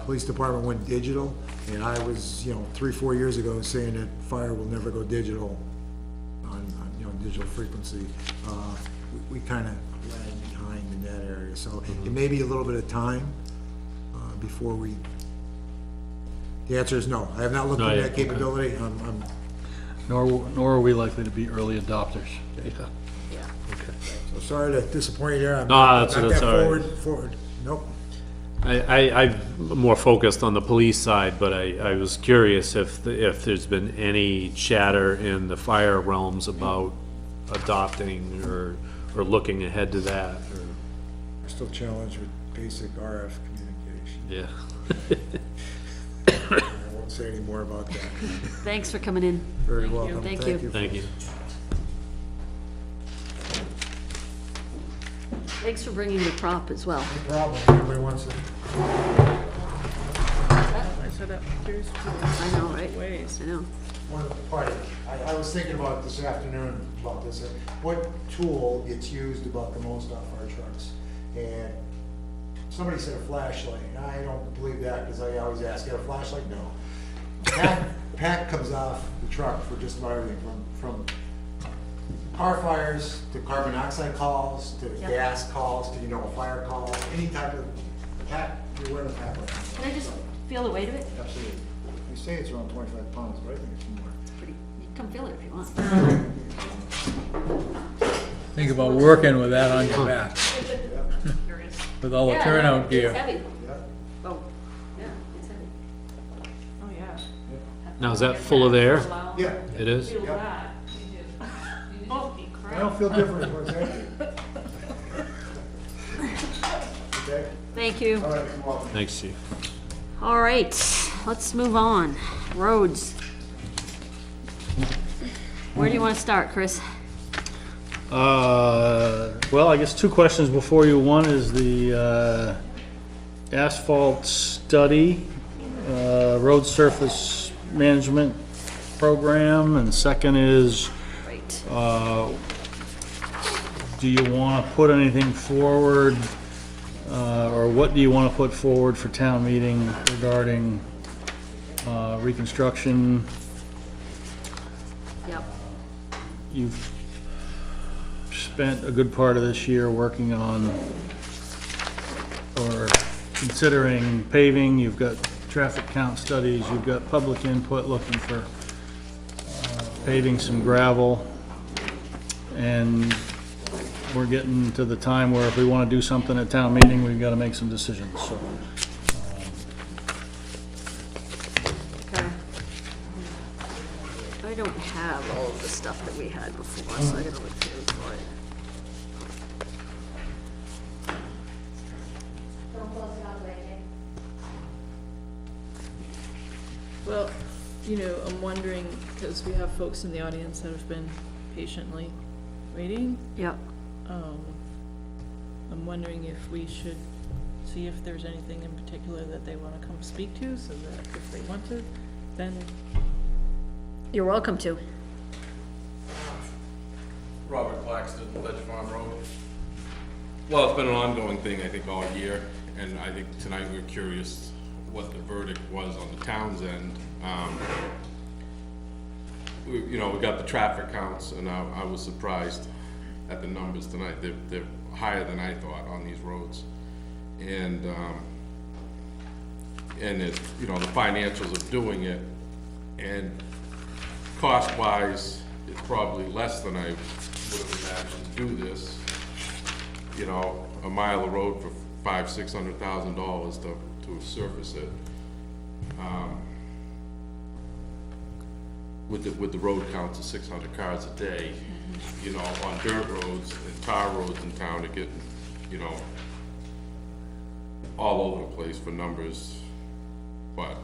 Police department went digital, and I was, 3-4 years ago saying that fire will never go digital on digital frequency. We kinda lag behind in that area, so it may be a little bit of time, before we, the answer is no. I have not looked No, at yeah, that capability. I'm Nor are we likely to be early adopters. so sorry to disappoint you there. I'm No, not that's that all right. forward. Nope. I'm more focused on the police side, but I was curious if there's been any chatter in the fire realms about adopting or looking ahead to that, or, We're still challenged with basic RF communication. yeah. I won't say any more about that. Thanks for coming in. Very welcome. Thank you. Thank you. Thanks for bringing your prop as well. No problem. Everybody wants it. I said that, there's I know, right? ways. I know. One part, I was thinking about this afternoon about this, what tool gets used about the most off our trucks? And somebody said a flashlight, and I don't believe that, because I always ask, got a flashlight? No. Pat comes off the truck for just about everything, from car fires, to carbon monoxide calls, to Yep. gas calls, to, a fire call, any type of, Pat, you're wearing a Pat right now. Can I just feel the weight of it? Absolutely. They say it's around 25 pounds, but I think it's more. It's pretty, you can come feel it if you want. Think about working with that on your back, with all the Yeah, turnout It's gear. heavy. Yeah. Oh, yeah, it's heavy. Oh, yeah. Now, is that full of air? Yeah. It is? Feel Yep. that. Oh, he I don't feel different towards that. Okay? Thank you. All right, you're welcome. Thanks, Chief. All right, let's move on. Roads. Where do you want to start, Chris? Well, I guess two questions before you. One is the asphalt study, road surface management program, and second is, Right. do you want to put anything forward, or what do you want to put forward for town meeting regarding reconstruction? Yep. You've spent a good part of this year working on, or considering paving, you've got traffic count studies, you've got public input looking for paving some gravel, and we're getting to the time where if we want to do something at town meeting, we've got to make some decisions, so. Okay. I don't have all of the stuff that we had before, so I gotta look through for it. Don't close it all the way, Jay. Well, I'm wondering, because we have folks in the audience that have been patiently waiting, Yep. I'm wondering if we should see if there's anything in particular that they want to come speak to, so that if they want to, then, You're welcome to. Robert Claxton, Ledge Farm Road. Well, it's been an ongoing thing, I think, all year, and I think tonight we were curious what the verdict was on the town's end. We got the traffic counts, and I was surprised at the numbers tonight. They're higher than I thought on these roads. And it, the financials of doing it, and cost-wise, it's probably less than I would have imagined to do this. A mile of road for $500,000-$600,000 to surface it. with the road counts of 600 cars a day, you know, on dirt roads and tar roads in town are getting, you know, all over the place for numbers, but,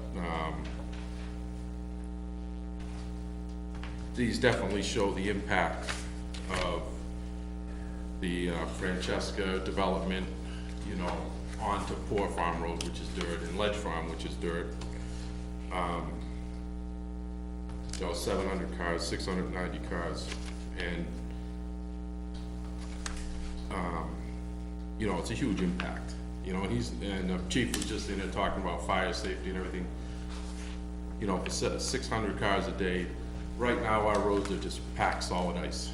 these definitely show the impact of the Francesca development, you know, onto Poor Farm Road, which is dirt, and Ledge Farm, which is dirt. You know, 700 cars, 690 cars, and, you know, it's a huge impact. You know, and the chief was just in there talking about fire safety and everything. You know, for 600 cars a day, right now our roads are just packed solid ice.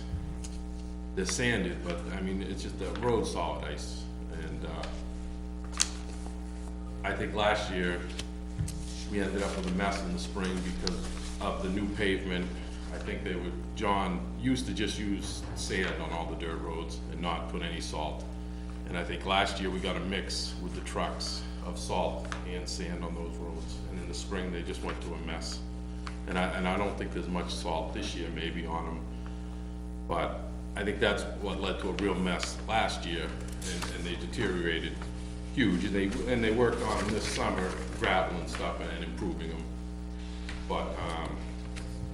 They're sanded, but I mean, it's just the road solid ice. And I think last year we ended up with a mess in the spring because of the new pavement. I think John used to just use sand on all the dirt roads and not put any salt. And I think last year we got a mix with the trucks of salt and sand on those roads. And in the spring, they just went to a mess. And I don't think there's much salt this year maybe on them. But I think that's what led to a real mess last year, and they deteriorated huge. And they worked on them this summer, gravel and stuff, and improving them. But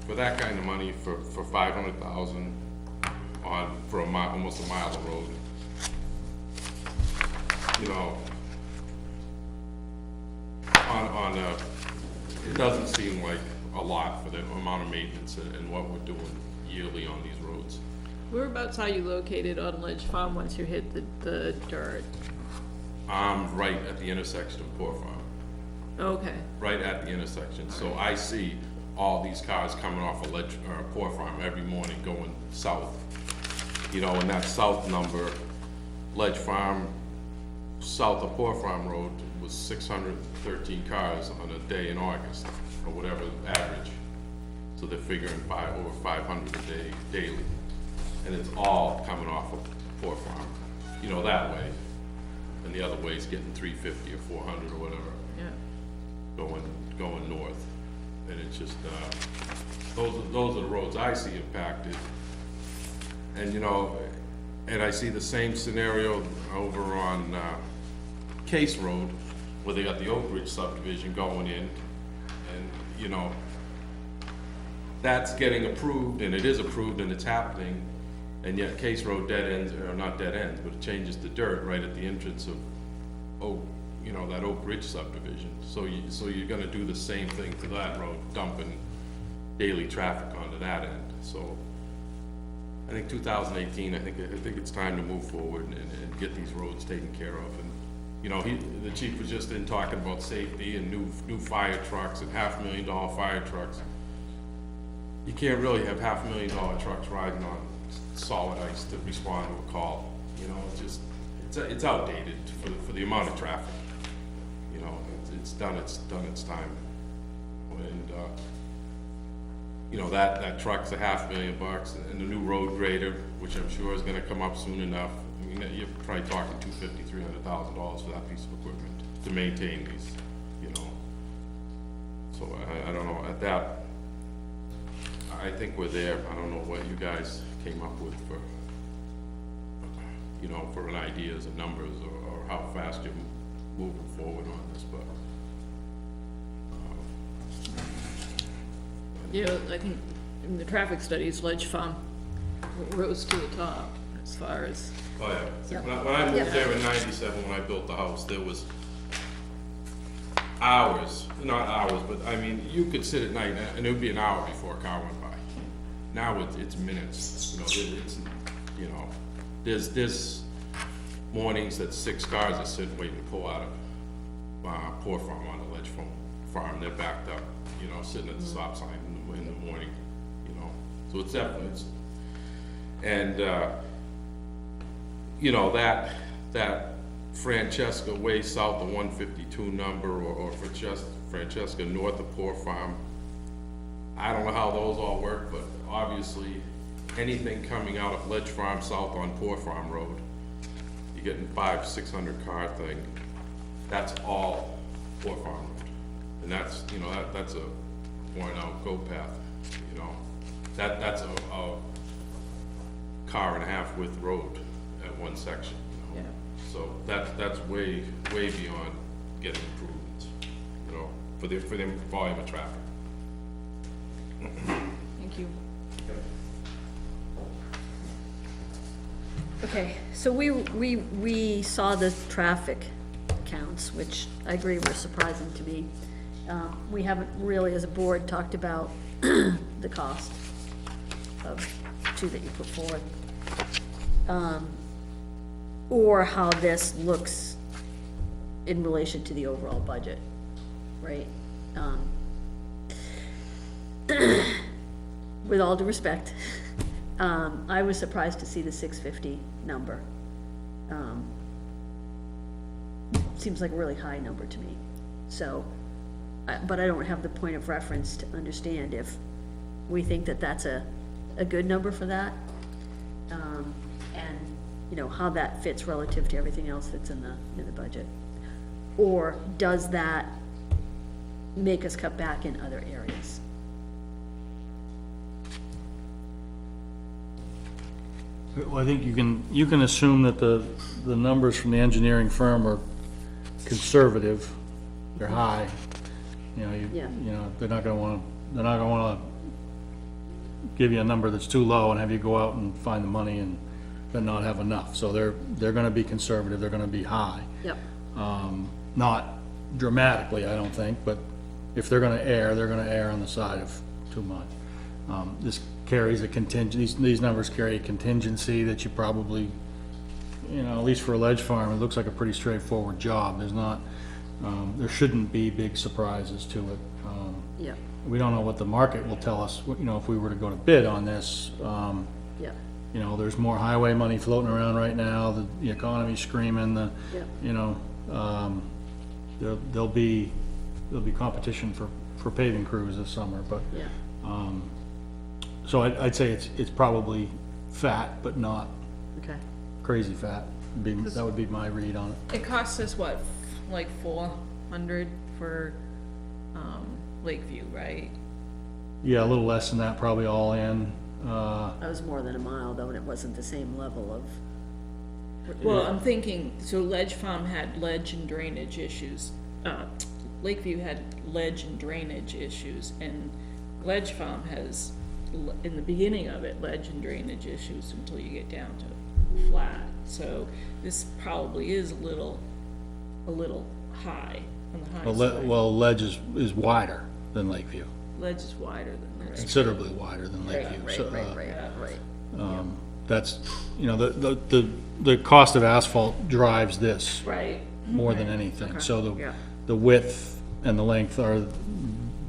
for that kind of money, for $500,000 for almost a mile of road, you know, it doesn't seem like a lot for the amount of maintenance and what we're doing yearly on these roads. Whereabouts are you located on Ledge Farm once you hit the dirt? I'm right at the intersection of Poor Farm. Okay. Right at the intersection. So I see all these cars coming off of Poor Farm every morning going south. You know, and that south number, Ledge Farm, south of Poor Farm Road was 613 cars on a day in August, or whatever average. So they're figuring over 500 a day daily. And it's all coming off of Poor Farm, you know, that way. And the other way is getting 350 or 400 or whatever. Yeah. Going north. And it's just, those are the roads I see impacted. And, you know, and I see the same scenario over on Case Road, where they got the Oak Ridge subdivision going in. And, you know, that's getting approved, and it is approved, and it's happening. And yet Case Road dead ends, or not dead ends, but it changes to dirt right at the entrance of that Oak Ridge subdivision. So you're gonna do the same thing to that road, dumping daily traffic onto that end. So I think 2018, I think it's time to move forward and get these roads taken care of. And, you know, the chief was just in talking about safety and new fire trucks and $500,000 fire trucks. You can't really have $500,000 trucks riding on solid ice to respond to a call. You know, it's outdated for the amount of traffic. You know, it's done its time. And you know, that truck's $500,000, and the new road grader, which I'm sure is going to come up soon enough. I mean, you're probably talking $250,000–300,000 for that piece of equipment to maintain these. You know, so I don't know. At that, I think we're there. I don't know what you guys came up with for, you know, for an ideas and numbers, or how fast you're moving forward on this, but. Yeah, I think in the traffic studies, Ledge Farm rose to the top as far as. Oh, yeah. Yep. When I moved there in '97, when I built the house, there was hours, not hours, but I mean, you could sit at night and it would be an hour before a car went by. Now it's minutes, you know, you know, there's mornings that 6 cars are sitting waiting to pull out of Poor Farm on the Ledge Farm. They're backed up, you know, sitting at the stop sign in the morning, you know. So it's definitely, and you know, that Francesca way south of 152 number, or Francesca north of Poor Farm. I don't know how those all work, but obviously anything coming out of Ledge Farm south on Poor Farm Road, you're getting 500–600 car thing. That's all Poor Farm Road, and that's, you know, that's a point out, go path, you know, that's a car and a half width road at one section, you know? So that's way beyond getting improvements, you know, for the volume of traffic. Thank you. Okay, so we saw the traffic counts, which I agree were surprising to me. We haven't really, as a board, talked about the cost of two that you put forward. Or how this looks in relation to the overall budget, right? With all due respect, I was surprised to see the 650 number. Seems like a really high number to me. So, but I don't have the point of reference to understand if we think that that's a good number for that. And, you know, how that fits relative to everything else that's in the budget. Or does that make us cut back in other areas? Well, I think you can assume that the numbers from the engineering firm are conservative, they're high. You know, Yeah. you know, they're not gonna wanna give you a number that's too low and have you go out and find the money and then not have enough. So they're gonna be conservative, they're gonna be high. Yep. Not dramatically, I don't think, but if they're gonna err on the side of too much. This carries a these numbers carry a contingency that you probably, you know, at least for a ledge farm, it looks like a pretty straightforward job. There's not, there shouldn't be big surprises to it. Yep. We don't know what the market will tell us, you know, if we were to go to bid on this. Yep. You know, there's more highway money floating around right now, the economy's screaming, Yep. you know, there'll be competition for paving crews this summer, but, Yeah. so I'd say it's probably fat, but not Okay. crazy fat. That would be my read on it. It costs us what, like 400 for, Lakeview, right? Yeah, a little less than that, probably all in. That was more than a mile though, and it wasn't the same level of, Well, I'm thinking, so Ledge Farm had ledge and drainage issues. Lakeview had ledge and drainage issues, and Ledge Farm has, in the beginning of it, ledge and drainage issues until you get down to flat. So this probably is a little high, on the high side. Well, ledge is wider than Lakeview, Ledge is wider than this. considerably wider than Lakeview. So, right. that's, you know, the cost of asphalt drives this Right. more than anything. So Yeah. the width and the length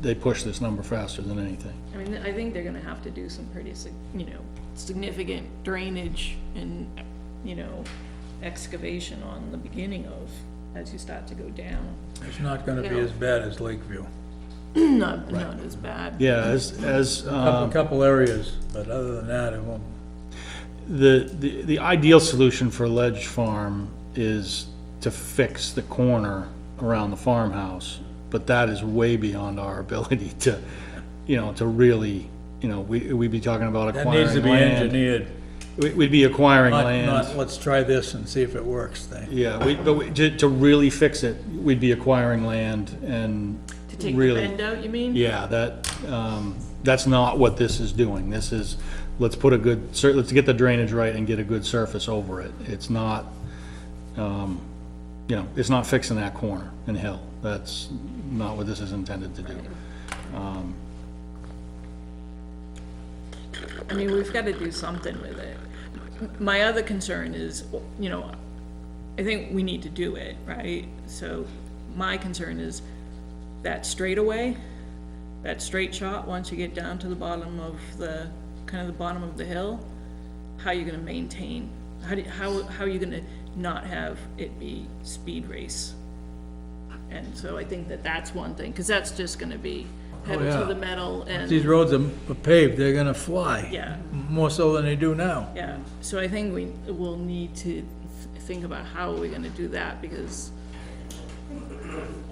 they push this number faster than anything. I mean, I think they're gonna have to do some pretty, significant drainage and, excavation on the beginning of, as you start to go down. It's not gonna be as bad as Lakeview. Not as bad. Yeah, as A couple areas, but other than that, it won't. the ideal solution for Ledge Farm is to fix the corner around the farmhouse, but that is way beyond our ability to, to really, we'd be talking about That acquiring needs to be land. engineered, We'd be acquiring not, land. let's try this and see if it works thing. Yeah, to really fix it, we'd be acquiring land and To take the really. bend out, you mean? Yeah, that's not what this is doing. This is, let's get the drainage right and get a good surface over it. It's not, it's not fixing that corner and hill. That's not what this is intended to do. I mean, we've gotta do something with it. My other concern is, I think we need to do it, right? So my concern is that straightaway, that straight shot, once you get down to the bottom of the, the bottom of the hill, how you gonna maintain, how you gonna not have it be speed race? And so I think that's one thing, cause that's just gonna be pedal yeah. to the metal If and. these roads are paved, they're gonna fly. Yeah. More so than they do now. Yeah, so I think we will need to think about how we're gonna do that, because,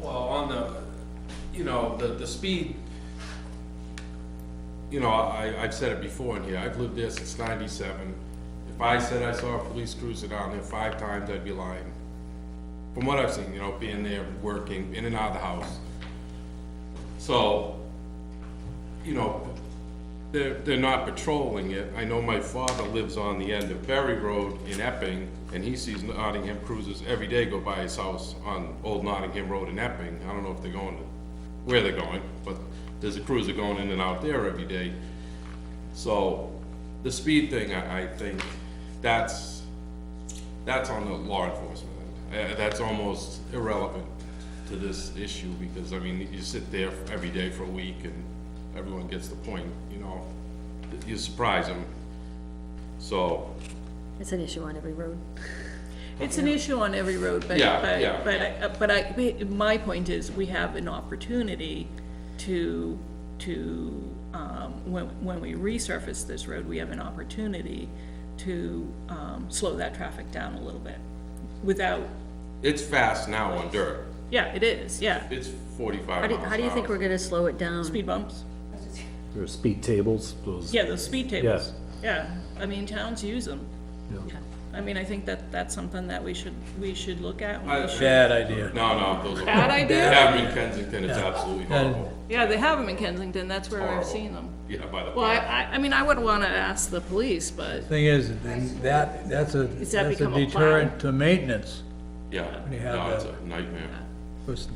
Well, on the speed, you know, I've said it before in here, I've lived there since '97. If I said I saw a police cruiser down there 5 times, I'd be lying. From what I've seen, you know, being there, working, in and out of the house. So, you know, they're not patrolling it. I know my father lives on the end of Berry Road in Epping, and he sees Nottingham cruisers every day go by his house on Old Nottingham Road in Epping. I don't know if they're going to, where they're going, but there's a cruiser going in and out there every day. So, the speed thing, I think, that's on the law enforcement. That's almost irrelevant to this issue, because, I mean, you sit there every day for a week and everyone gets the point, you know, you surprise them, so. It's an issue on every road. It's an issue on every road, but, my point is, we have an opportunity to, when we resurface this road, we have an opportunity to, slow that traffic down a little bit, without, It's fast now on dirt. yeah, it is, yeah. It's 45 miles an hour. How do you think we're gonna slow it down? Speed bumps, There are speed tables, those. yeah, those speed tables, yeah, I mean, towns use them. I mean, I think that's something that we should look at. and we should- Bad idea. No, those are. Bad idea? They have them in Kensington, it's absolutely horrible. Yeah, they have them in Kensington, that's where I've Horrible. seen them. Yeah, by the Well, park. I mean, I wouldn't wanna ask the police, but, Thing is, that's a become a deterrent to maintenance. Yeah, you have no, it's that. a nightmare. Because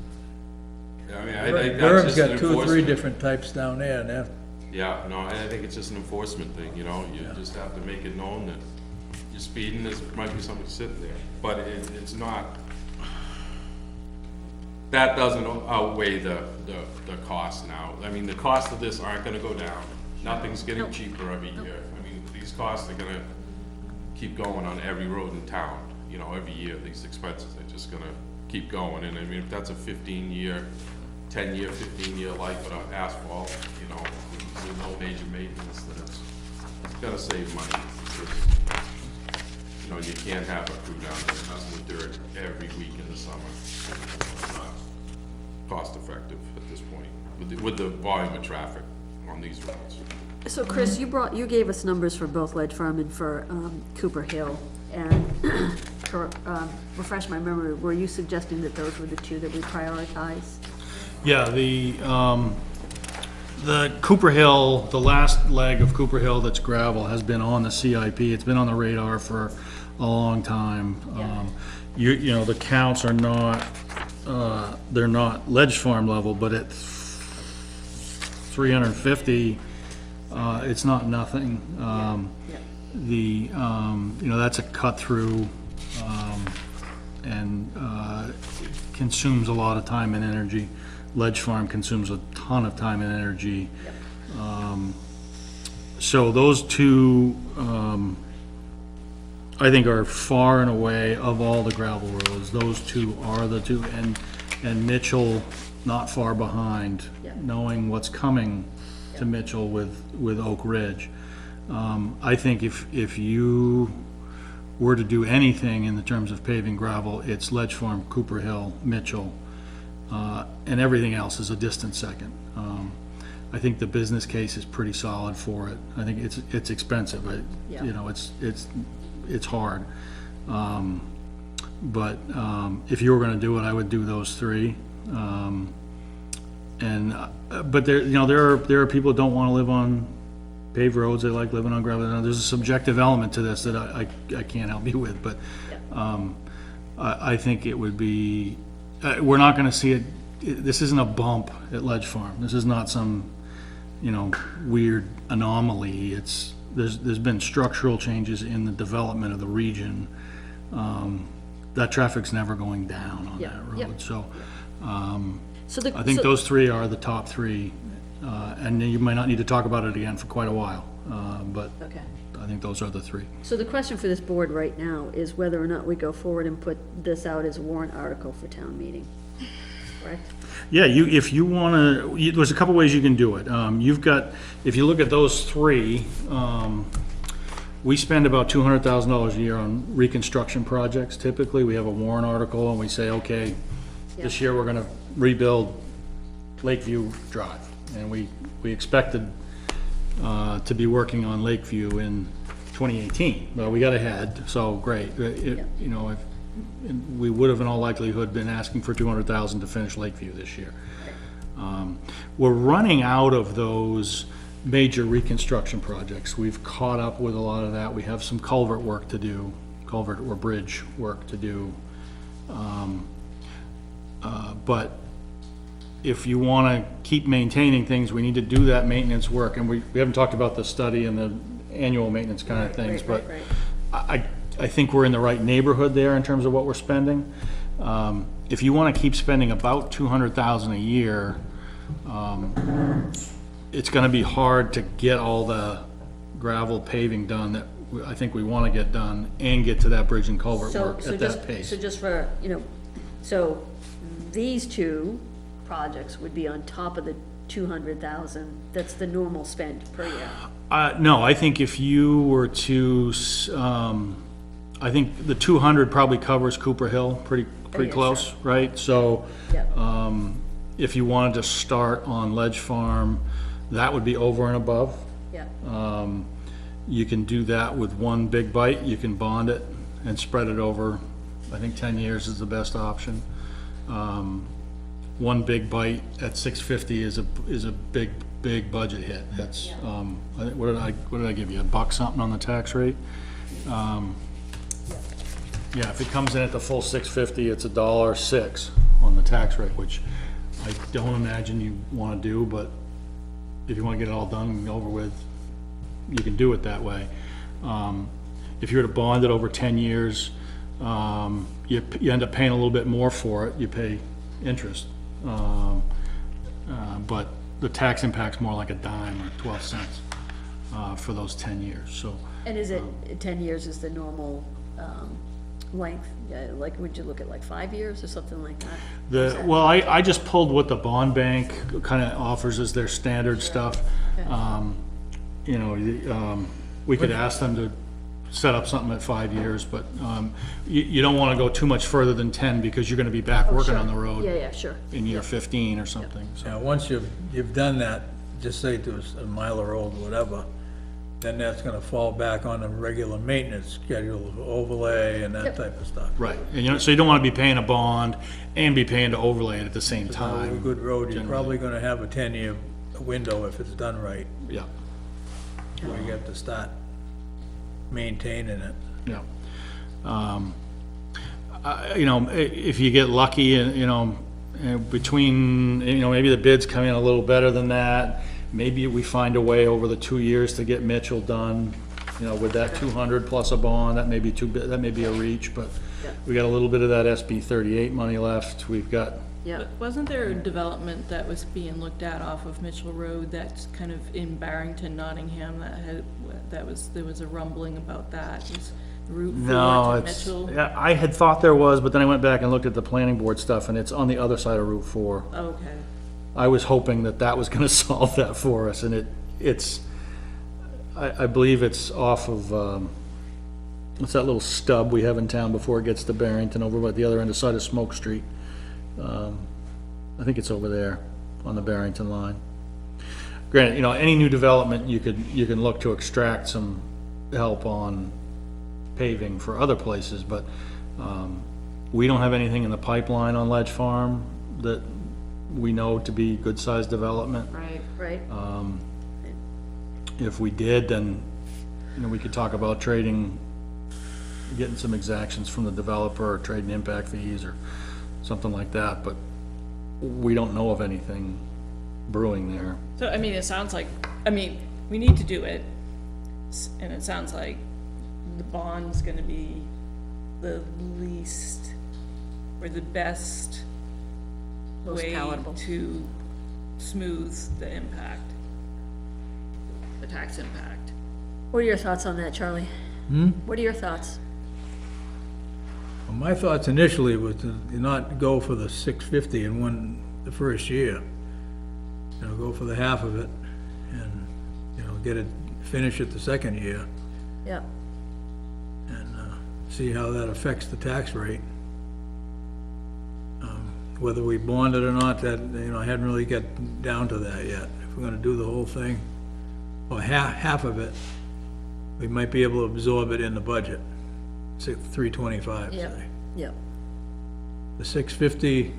I mean, that's Durham's just got an 2 or 3 enforcement. different types down there, and that, Yeah, no, I think it's just an enforcement thing, you know, you just have to make it known that you're speeding, there might be somebody sitting there, but it's not, that doesn't outweigh the cost now. I mean, the cost of this aren't gonna go down, nothing's getting cheaper every year. I mean, these costs are gonna keep going on every road in town, you know, every year, these expenses are just gonna keep going, and I mean, if that's a 15-year, 10-year, 15-year life of asphalt, you know, with no major maintenance, then it's gonna save money. It's- You know, you can't have a crew down there messing with dirt every week in the summer. It's not cost effective at this point, with the volume of traffic on these roads. So Chris, you gave us numbers for both Ledge Farm and for Cooper Hill, and refresh my memory, were you suggesting that those were the 2 that we prioritize? Yeah, the Cooper Hill, the last leg of Cooper Hill that's gravel has been on the CIP. It's been on the radar for a long time. You know, the counts are not, they're not Ledge Farm level, but at 350, it's not nothing. You know, that's a cut through, and consumes a lot of time and energy. Ledge Farm consumes a ton of time and energy. So those 2, I think, are far and away of all the gravel roads. Those 2 are the 2, and Mitchell not far behind, knowing what's coming to Mitchell with Oak Ridge. I think if you were to do anything in the terms of paving gravel, it's Ledge Farm, Cooper Hill, Mitchell, and everything else is a distant second. I think the business case is pretty solid for it. I think it's expensive, you know, it's hard. But if you were gonna do it, I would do those 3. But there, you know, there are people that don't wanna live on paved roads, they like living on gravel. Now, there's a subjective element to this that I can't help you with, but I think it would be, we're not gonna see it, this isn't a bump at Ledge Farm. This is not some, you know, weird anomaly. There's been structural changes in the development of the region. That traffic's never going down on that road, so. I think those 3 are the top 3, and you might not need to talk about it again for quite a while, but Okay. I think those are the 3. So the question for this board right now is whether or not we go forward and put this out as a warrant article for town meeting, correct? Yeah, if you wanna, there's a couple ways you can do it. You've got, if you look at those 3, we spend about $200,000 a year on reconstruction projects. Typically, we have a warrant article and we say, okay, this year we're gonna rebuild Lakeview Drive. And we expected to be working on Lakeview in 2018. Well, we got ahead, so great. You know, we would have in all likelihood been asking for 200,000 to finish Lakeview this year. We're running out of those major reconstruction projects. We've caught up with a lot of that. We have some culvert work to do, culvert or bridge work to do. But if you want to keep maintaining things, we need to do that maintenance work. And we haven't talked about the study and the annual maintenance kind of things, but I think we're in the right neighborhood there in terms of what we're spending. If you want to keep spending about 200,000 a year, it's going to be hard to get all the gravel paving done that I think we want to get done and get to that bridge and culvert work at that pace. So just for, you know, so these two projects would be on top of the 200,000, that's the normal spend per year? No, I think if you were to, I think the 200 probably covers Cooper Hill pretty yeah, close, sure. right? So, Yeah. if you wanted to start on Ledge Farm, that would be over and above. Yeah, You can do that with one big bite, you can bond it and spread it over, I think 10 years is the best option. One big bite at 650 is a big budget hit. That's, I think, what did I give you, $1 something on the tax rate? Yeah, if it comes in at the full 650, it's $1.06 on the tax rate, which I don't imagine you want to do, but if you want to get it all done and over with, you can do it that way. If you were to bond it over 10 years, you end up paying a little bit more for it, you pay interest. But the tax impact's more like a dime or 12 cents for those 10 years, so. and is it, 10 years is the normal, length? Yeah, like, would you look at like 5 years or something like that? Well, I just pulled what the bond bank kind of offers as their standard stuff. You know, we could ask them to set up something at 5 years, but you don't want to go too much further than 10 because you're going to be back working on the road Yeah, sure. in year 15 or something, so. Now, once you've done that, just say to us a mile or road, whatever, then that's gonna fall back on the regular maintenance schedule, overlay and that type of stuff. Right, and you know, so you don't want to be paying a bond and be paying to overlay it at the same A time. good road, you're generally. probably gonna have a 10-year window if it's done right, Yeah, where you have to start maintaining it. yeah. You know, if you get lucky and, you know, between, you know, maybe the bids come in a little better than that, maybe we find a way over the 2 years to get Mitchell done, you know, with that 200 plus a bond, that may be that may be a reach, but we got a little bit of that SB 38 money left, we've got. Yeah, Wasn't there a development that was being looked at off of Mitchell Road that's kind of in Barrington, Nottingham, there was a rumbling about that? Was Route 4 No, to it's, Mitchell? yeah, I had thought there was, but then I went back and looked at the planning board stuff, and it's on the other side of Route 4. Okay, I was hoping that that was gonna solve that for us, and it's, I believe it's off of, what's that little stub we have in town before it gets to Barrington, over at the other end of side of Smoke Street? I think it's over there on the Barrington line. Granted, you know, any new development, you can look to extract some help on paving for other places, but, we don't have anything in the pipeline on Ledge Farm that we know to be good-sized development. right. right, If we did, then, you know, we could talk about trading, getting some exactions from the developer, or trading impact fees, or something like that, but we don't know of anything brewing there. So, I mean, it sounds like, we need to do it, and it sounds like the bond's gonna be the least, or the best Most way palatable. to smooth the impact, the tax impact. what are your thoughts on that, Charlie? What are your thoughts? Well, my thoughts initially was to not go for the 650 in the first year. You know, go for the half of it and, you know, get it, finish it the second year Yeah, and, see how that affects the tax rate. Whether we bond it or not, that, you know, I hadn't really got down to that yet. If we're gonna do the whole thing, Well, half of it, we might be able to absorb it in the budget, 325, say. Yep, yep. The 650,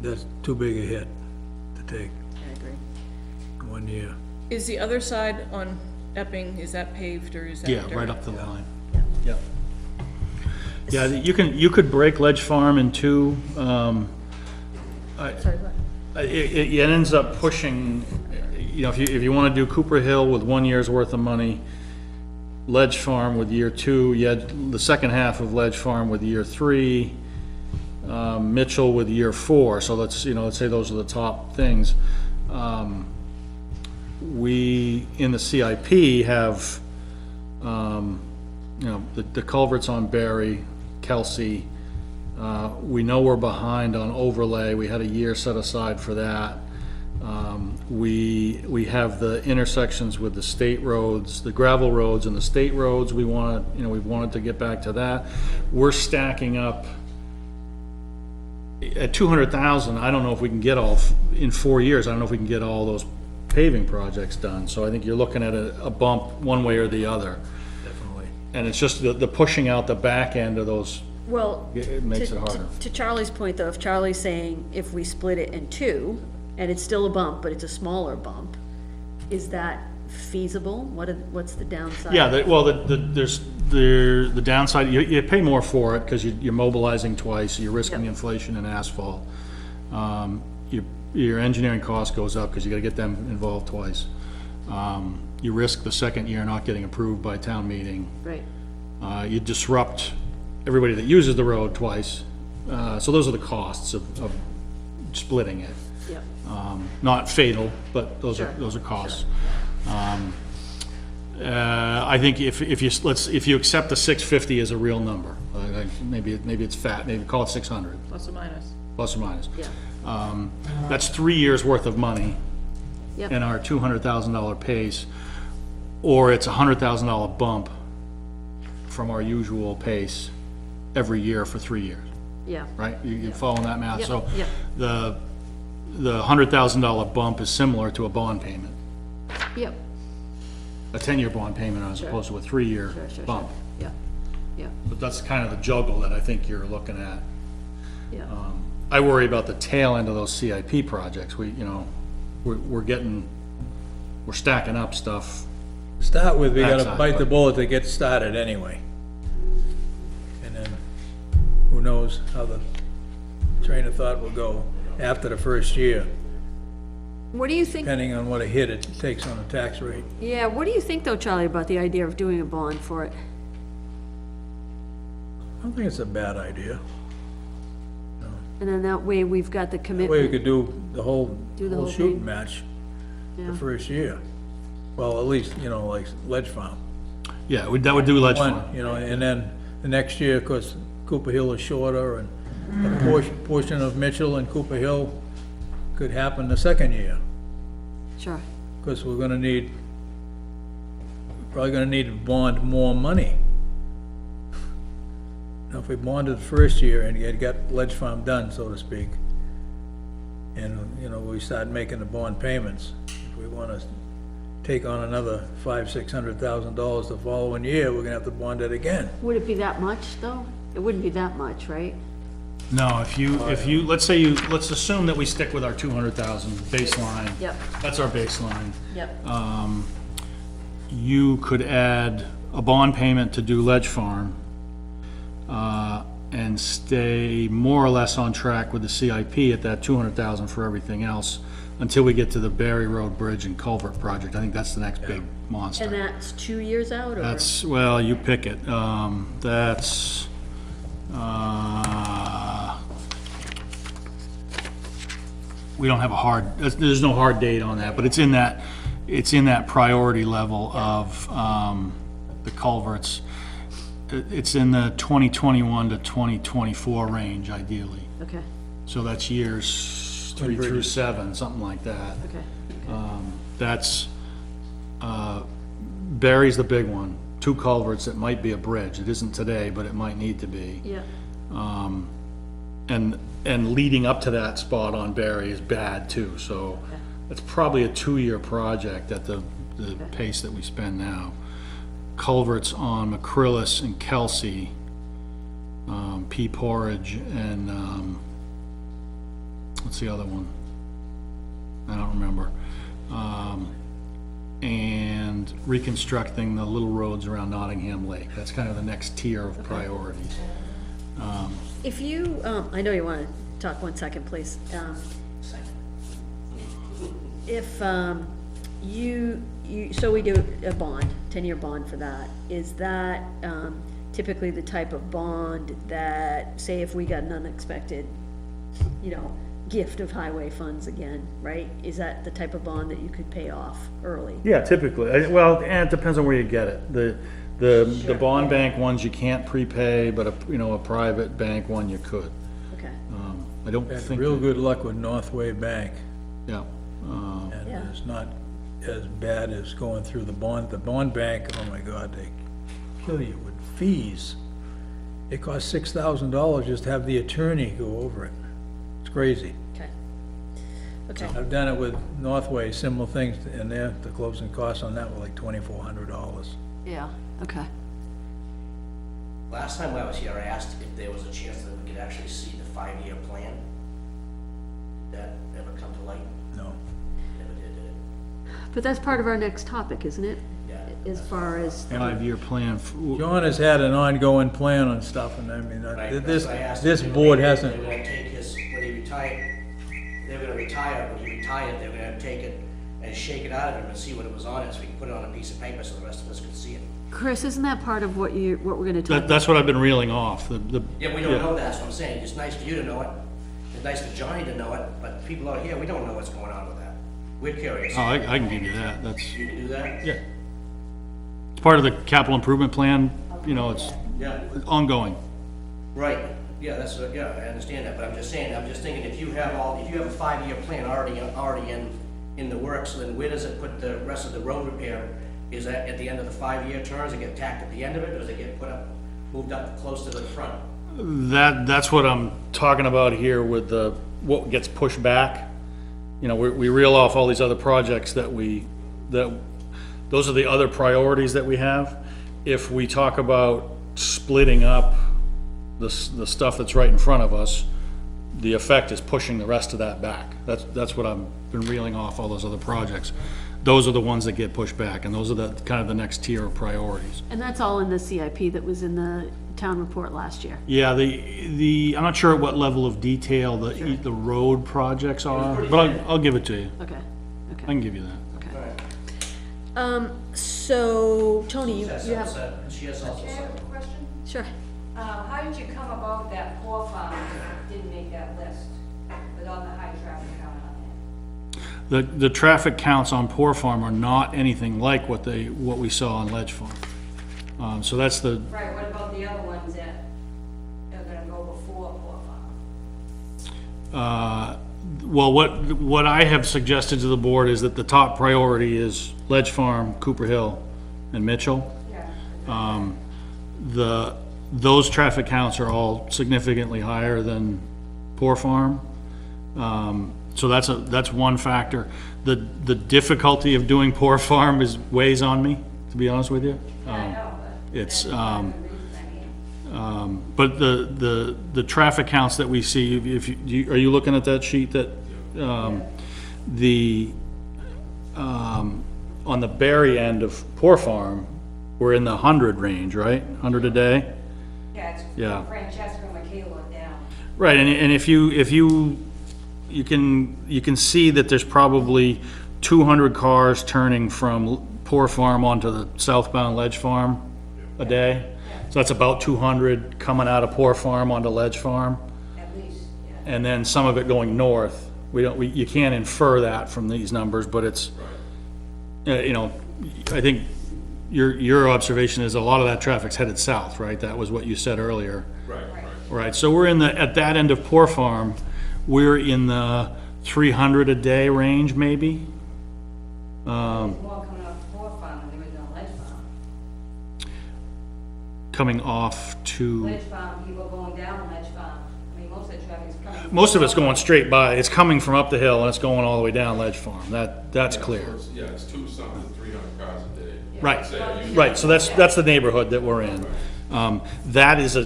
that's too big a hit to take I agree. in 1 year. Is the other side on Epping, is that paved or is that Yeah, dirt? right up the line. Yep. Yeah, you could break Ledge Farm in two. Sorry, what? It ends up pushing, you know, if you want to do Cooper Hill with 1 year's worth of money, Ledge Farm with year 2, you had the second half of Ledge Farm with year 3, Mitchell with year 4, so let's say those are the top things. We, in the CIP, have, the culverts on Berry, Kelsey. We know we're behind on overlay. We had a year set aside for that. We have the intersections with the state roads, the gravel roads and the state roads. We've wanted to get back to that. We're stacking up at 200,000. I don't know if we can get in 4 years, I don't know if we can get all those paving projects done. So I think you're looking at a bump one way or the other. Definitely. And it's just the pushing out the back end of those, Well, it makes it harder. to Charlie's point, though, if Charlie's saying if we split it in two, and it's still a bump, but it's a smaller bump, is that feasible? What's the downside? Yeah, there's the downside, you pay more for it because you're mobilizing twice, you're risking Yep. inflation in asphalt. Your engineering cost goes up because you gotta get them involved twice. You risk the second year not getting approved by town meeting. Right, You disrupt everybody that uses the road twice. So those are the costs of splitting it. yep, Not fatal, but those Sure, are costs. I think if you accept the 650 as a real number, maybe it's fat, maybe call it 600, Plus or minus? plus or minus. yeah, That's 3 years' worth of money yep, in our $200,000 pace, or it's a $100,000 bump from our usual pace every year for 3 years, yeah, right? You following that math? Yep, So yep. the $100,000 bump is similar to a bond payment, yep, a 10-year bond payment as opposed to a 3-year sure, bump. yeah, yeah, But that's kind of the juggle that I think you're looking at. yeah. I worry about the tail end of those CIP projects. We're stacking up stuff. Start with, we gotta Backside, bite the but- bullet to get started anyway. And then, who knows how the train of thought will go after the first year, What do you think, depending on what a hit it takes on the tax rate. yeah, what do you think, though, Charlie, about the idea of doing a bond for it? I don't think it's a bad idea. And then that way we've got the That way we commitment, could do the whole whole shooting thing. match yeah, the first year. Well, at least, like Ledge Farm. Yeah, that would do ledge One, fund. and then the next year, of course, Cooper Hill is shorter, and a portion of Mitchell and Cooper Hill could happen the second year, sure, because probably gonna need to bond more money. Now, if we bonded the first year and you had got Ledge Farm done, so to speak, and, we start making the bond payments, if we wanna take on another $500,000-600,000 the following year, we're gonna have to bond it again. would it be that much, though? It wouldn't be that much, right? No, if you, let's assume that we stick with our 200,000 baseline. Yep. That's our baseline. Yep, You could add a bond payment to do Ledge Farm, and stay more or less on track with the CIP at that 200,000 for everything else, until we get to the Berry Road Bridge and Culvert project. I think that's the next big monster. and that's 2 years out, or? That's, well, you pick it. That's, we don't have there's no hard date on that, but it's in that priority level of, the culverts. It's in the 2021 to 2024 range ideally. Okay, So that's years 3 through 7, something like that. okay, That's, Berry's the big one. 2 culverts that might be a bridge. It isn't today, but it might need to be. yeah, And leading up to that spot on Berry is bad too, so it's probably a 2-year project at the pace that we spend now. Culverts on McCrillis and Kelsey, P. Porridge, and, what's the other one? I don't remember. And reconstructing the little roads around Nottingham Lake. That's kind of the next tier of priorities. If you, I know you want to talk 1 second, please. If so we do a bond, 10-year bond for that. Is that typically the type of bond that, say if we got an unexpected, gift of highway funds again, right? Is that the type of bond that you could pay off early? Yeah, typically. Well, and it depends on where you get it. The bond bank ones you can't prepay, but a private bank one you could. Okay, I don't Had think. real good luck with Northway Bank, Yeah. and Yeah. it's not as bad as going through the bond bank, oh my God, they kill you with fees. It costs $6,000 just to have the attorney go over it. It's crazy. okay. Okay, I've done it with Northway, similar things, and the closing costs on that were like $2,400. yeah, okay. Last time I was here, I asked if there was a chance that we could actually see the 5-year plan. Did that ever come to light? No. Never did it? But that's part of our next topic, isn't it? Yeah. As far as, 5-year plan. John has had an ongoing plan on stuff, and I mean, Right, this, that's why I asked this if they board were- hasn't, They were gonna take his, when he retired, they were gonna retire, when he retired, they were gonna take it and shake it out of him and see what it was on it, so we could put it on a piece of paper so the rest of us could see it. Chris, isn't that part of what we're gonna talk about? That's what I've been reeling off. Yeah, we don't know that, that's what I'm saying, it's nice for you to know it, it's nice for Johnny to know it, but people out here, we don't know what's going on with that. We're curious. Oh, I can give you that. That's, You can do that? yeah. It's part of the capital improvement plan, it's Yeah. ongoing. Right, yeah, yeah, I understand that, but I'm just saying, I'm just thinking, if you have a 5-year plan already in the works, then where does it put the rest of the road repair? Is that at the end of the 5-year term, does it get tacked at the end of it, or does it get moved up close to the front? That's what I'm talking about here with what gets pushed back. We reel off all these other projects those are the other priorities that we have. If we talk about splitting up the stuff that's right in front of us, the effect is pushing the rest of that back. That's what I've been reeling off, all those other projects. Those are the ones that get pushed back, and those are the kind of the next tier of priorities. And that's all in the CIP that was in the town report last year. Yeah, I'm not sure at what level of detail the road projects are, but I'll give it to you. Okay, I okay, can give you that. okay. So, Tony, you have, She has also I have said. a question. sure. How did you come about that poor farm that didn't make that list with all the high traffic count on it? The traffic counts on Poor Farm are not anything like what we saw on Ledge Farm. So that's the, Right, what about the other ones that are gonna go before poor farm? well, what I have suggested to the board is that the top priority is Ledge Farm, Cooper Hill, and Mitchell. Yeah. Those traffic counts are all significantly higher than Poor Farm. So that's one factor. The difficulty of doing Poor Farm weighs on me, to be honest with you. I know, but It's, that's the reason I mean. but the traffic counts that we see, are you looking at that sheet that, on the Berry end of Poor Farm, we're in the 100 range, right? 100 a day? Yeah, it's Yeah. Francesca Michaela down. Right, and if you can see that there's probably 200 cars turning from Poor Farm onto the southbound Ledge Farm a day. So that's about 200 coming out of Poor Farm onto Ledge Farm, At least, yeah. and then some of it going north. You can't infer that from these numbers, but it's, I think your observation is a lot of that traffic's headed south, right? That was what you said earlier. Right. Right, so we're at that end of Poor Farm, we're in the 300 a day range, maybe. There's more coming off poor farm than there is on Ledge Coming off to, Ledge farm, people going down Ledge farm. I mean, most of said traffic is coming. Most of it's going straight by, it's coming from up the hill and it's going all the way down Ledge Farm, that's clear. Yeah, it's 2-something, 300 cars a day. Right, right, so that's the neighborhood that we're in. That is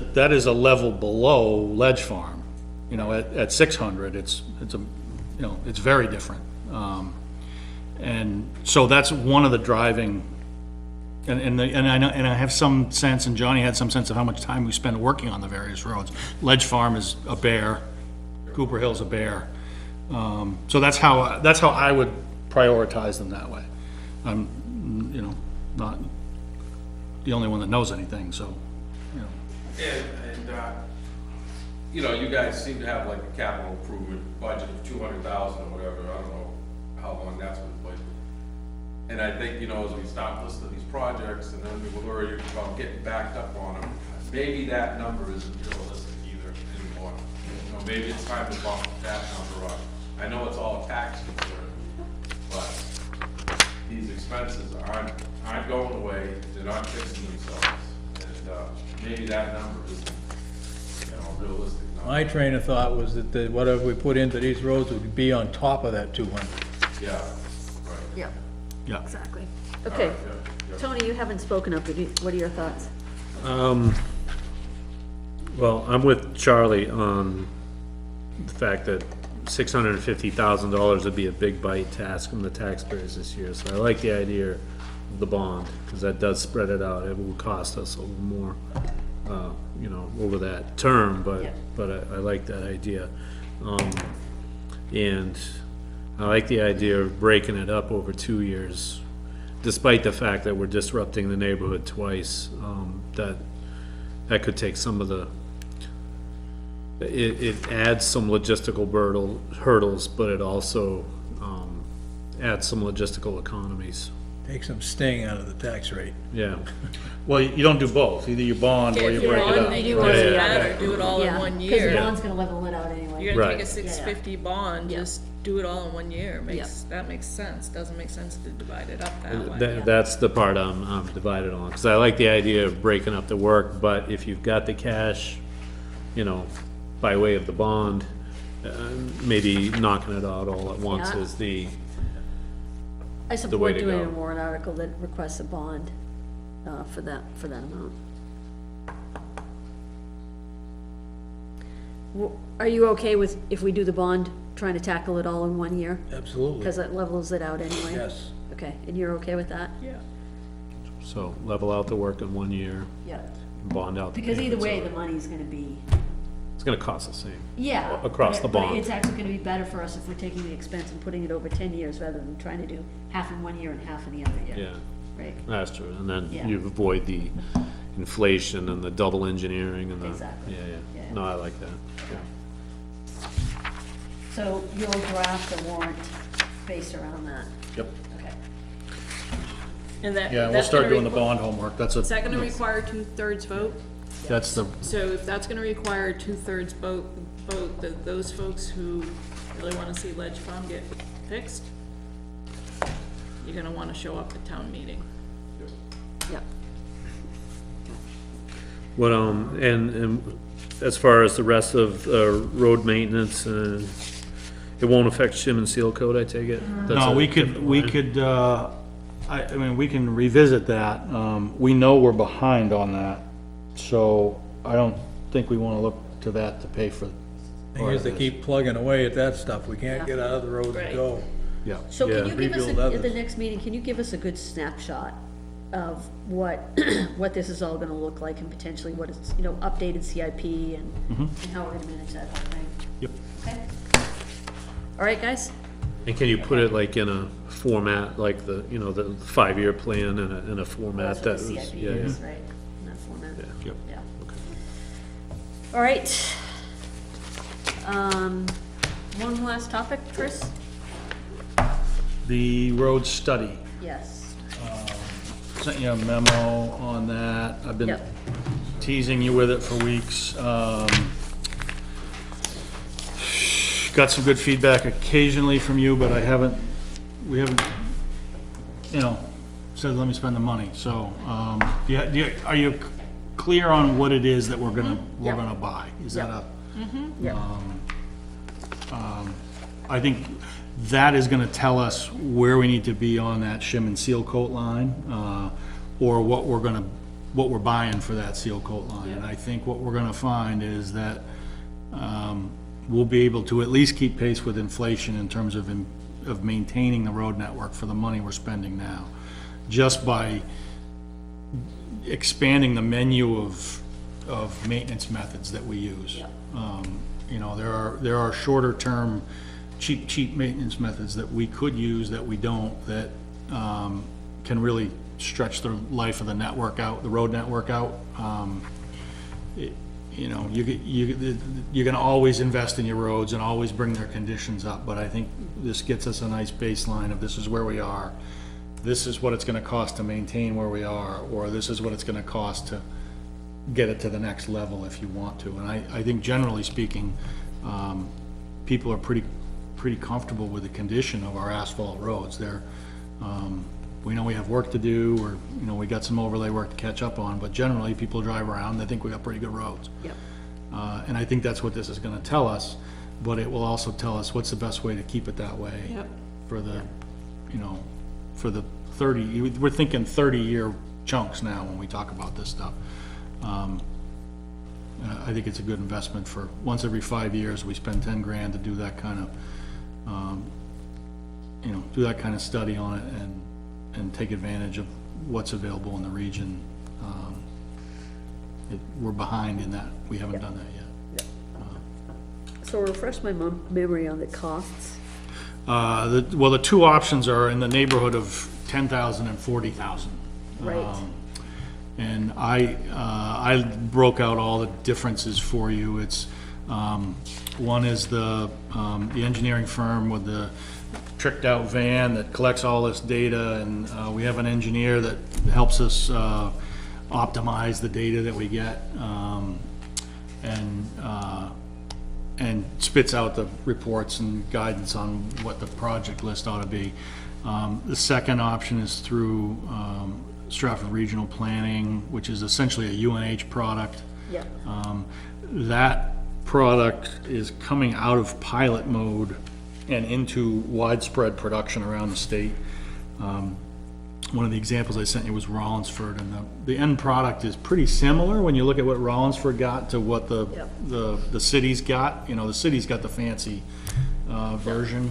a level below Ledge Farm. You know, at 600, it's a, you know, it's very different. And so that's one of the driving, and I know, and I have some sense, and Johnny had some sense of how much time we spend working on the various roads. Ledge Farm is a bear, Cooper Hill's a bear. So that's how I would prioritize them that way. I'm, you know, not the only one that knows anything, so, you know. And, you know, you guys seem to have like a capital improvement budget of 200,000 or whatever, I don't know how long that's been played. And I think, you know, as we start listing these projects, and then we will worry about getting backed up on them, maybe that number isn't realistic either anymore. You know, maybe it's time to bump that number up. I know it's all tax concern, but these expenses aren't going away, they're not fixing themselves. And, maybe that number isn't, you know, realistic number. My train of thought was that whatever we put into these roads would be on top of that 200. Yeah, right. Yeah, Yeah. exactly. Okay, Tony, you haven't spoken up, what are your thoughts? Well, I'm with Charlie on the fact that $650,000 would be a big bite to ask from the taxpayers this year, so I like the idea of the bond, because that does spread it out. It will cost us a little more, you know, over that term, Yeah. but I like that idea. And I like the idea of breaking it up over 2 years, despite the fact that we're disrupting the neighborhood twice. That could take some of the, it adds some logistical hurdles, but it also, adds some logistical economies. Take some sting out of the tax rate. Yeah, Well, you don't do both, either you bond or you If you break it bond, up. then You you want want to to do that, that. or do it all in Yeah, one because the year. bond's gonna level it out anyway. You're gonna take Right. a 650 bond, Yeah. just do it all in 1 year, that makes sense, doesn't make sense to divide it up that way. that's the part I'm divided on, because I like the idea of breaking up the work, but if you've got the cash, you know, by way of the bond, maybe knocking it out all at once Yeah. is the, I way support to doing go. a warrant article that requests a bond, for that amount. Are you okay with, if we do the bond, trying to tackle it all in 1 year? Absolutely. Because that levels it out anyway? Yes. Okay, and you're okay with that? Yeah. so level out the work in 1 year, Yeah. bond out the Because either payments way, of the it. money's gonna be, It's gonna cost the same. yeah. Across but the but bond. it's actually gonna be better for us if we're taking the expense and putting it over 10 years rather than trying to do half in 1 year and half in the other year. Yeah, Right? that's true, and then Yeah. you avoid the inflation and the double engineering and the, Exactly. yeah, Yeah. no, I like that. So you'll draft a warrant based around that? Yep. Okay. And that, Yeah, we'll that's start gonna doing the requ- bond homework, that's Is that gonna require 2/3 vote? that's the, So if that's gonna require 2/3 vote, those folks who really wanna see Ledge Farm get fixed, you're gonna wanna show up at town meeting. Yep. What, and as far as the rest of, road maintenance, it won't affect shim and seal coat, I take it? That's no, a we different could, line? I mean, we can revisit that, we know we're behind on that, so I don't think we wanna look to that to pay for. Thing is, they keep plugging away at that stuff. We can't get out of the road Right. and go. Yeah. So can Yeah. you give us, Rebuild at the others. next meeting, can you give us a good snapshot of what, what this is all gonna look like and potentially what is, you know, updated CIP and how we're gonna manage that whole thing? Yep. Okay? All right, guys? And can you put it like in a format, like the, you know, the 5-year plan in a format That's that what was, the yeah, CIP yeah. is, right? In that format? Yep. Yeah. Okay. All right. One last topic, Chris? The road study, Yes. sent you a memo on that, I've been Yep. teasing you with it for weeks. Got some good feedback occasionally from you, but we haven't, you know, said, let me spend the money, so, are you clear on what it is that we're gonna buy? Is that a, I think that is gonna tell us where we need to be on that shim and seal coat line, or what we're buying for that seal coat line. And I think what we're gonna find is that, we'll be able to at least keep pace with inflation in terms of maintaining the road network for the money we're spending now, just by expanding the menu of maintenance methods that we use. You know, there are shorter term, cheap maintenance methods that we could use that we don't, that can really stretch the life of the network out, the road network out. You know, you're gonna always invest in your roads and always bring their conditions up, but I think this gets us a nice baseline of this is where we are, this is what it's gonna cost to maintain where we are, or this is what it's gonna cost to get it to the next level if you want to. And I think generally speaking, people are pretty comfortable with the condition of our asphalt roads. We know we have work to do, or, you know, we got some overlay work to catch up on, but generally, people drive around, they think we got pretty good roads. Yep. And I think that's what this is gonna tell us, but it will also tell us what's the best way to keep it that way. Yep. For the, you know, for the 30, we're thinking 30-year chunks now when we talk about this stuff. I think it's a good investment for, once every 5 years, we spend 10 grand to do that kind of, you know, do that kind of study on it and take advantage of what's available in the region. We're behind in that, we haven't done that yet. So refresh my memory on the costs. Well, the two options are in the neighborhood of 10,000 and 40,000. Right. And I broke out all the differences for you. It's, one is the engineering firm with the tricked out van that collects all this data, and we have an engineer that helps us optimize the data that we get, and spits out the reports and guidance on what the project list ought to be. The second option is through Stratford Regional Planning, which is essentially a UNH product. Yeah. That product is coming out of pilot mode and into widespread production around the state. One of the examples I sent you was Rollinsford, and the end product is pretty similar when you look at what Rollinsford got to what the city's got. You know, the city's got the fancy version.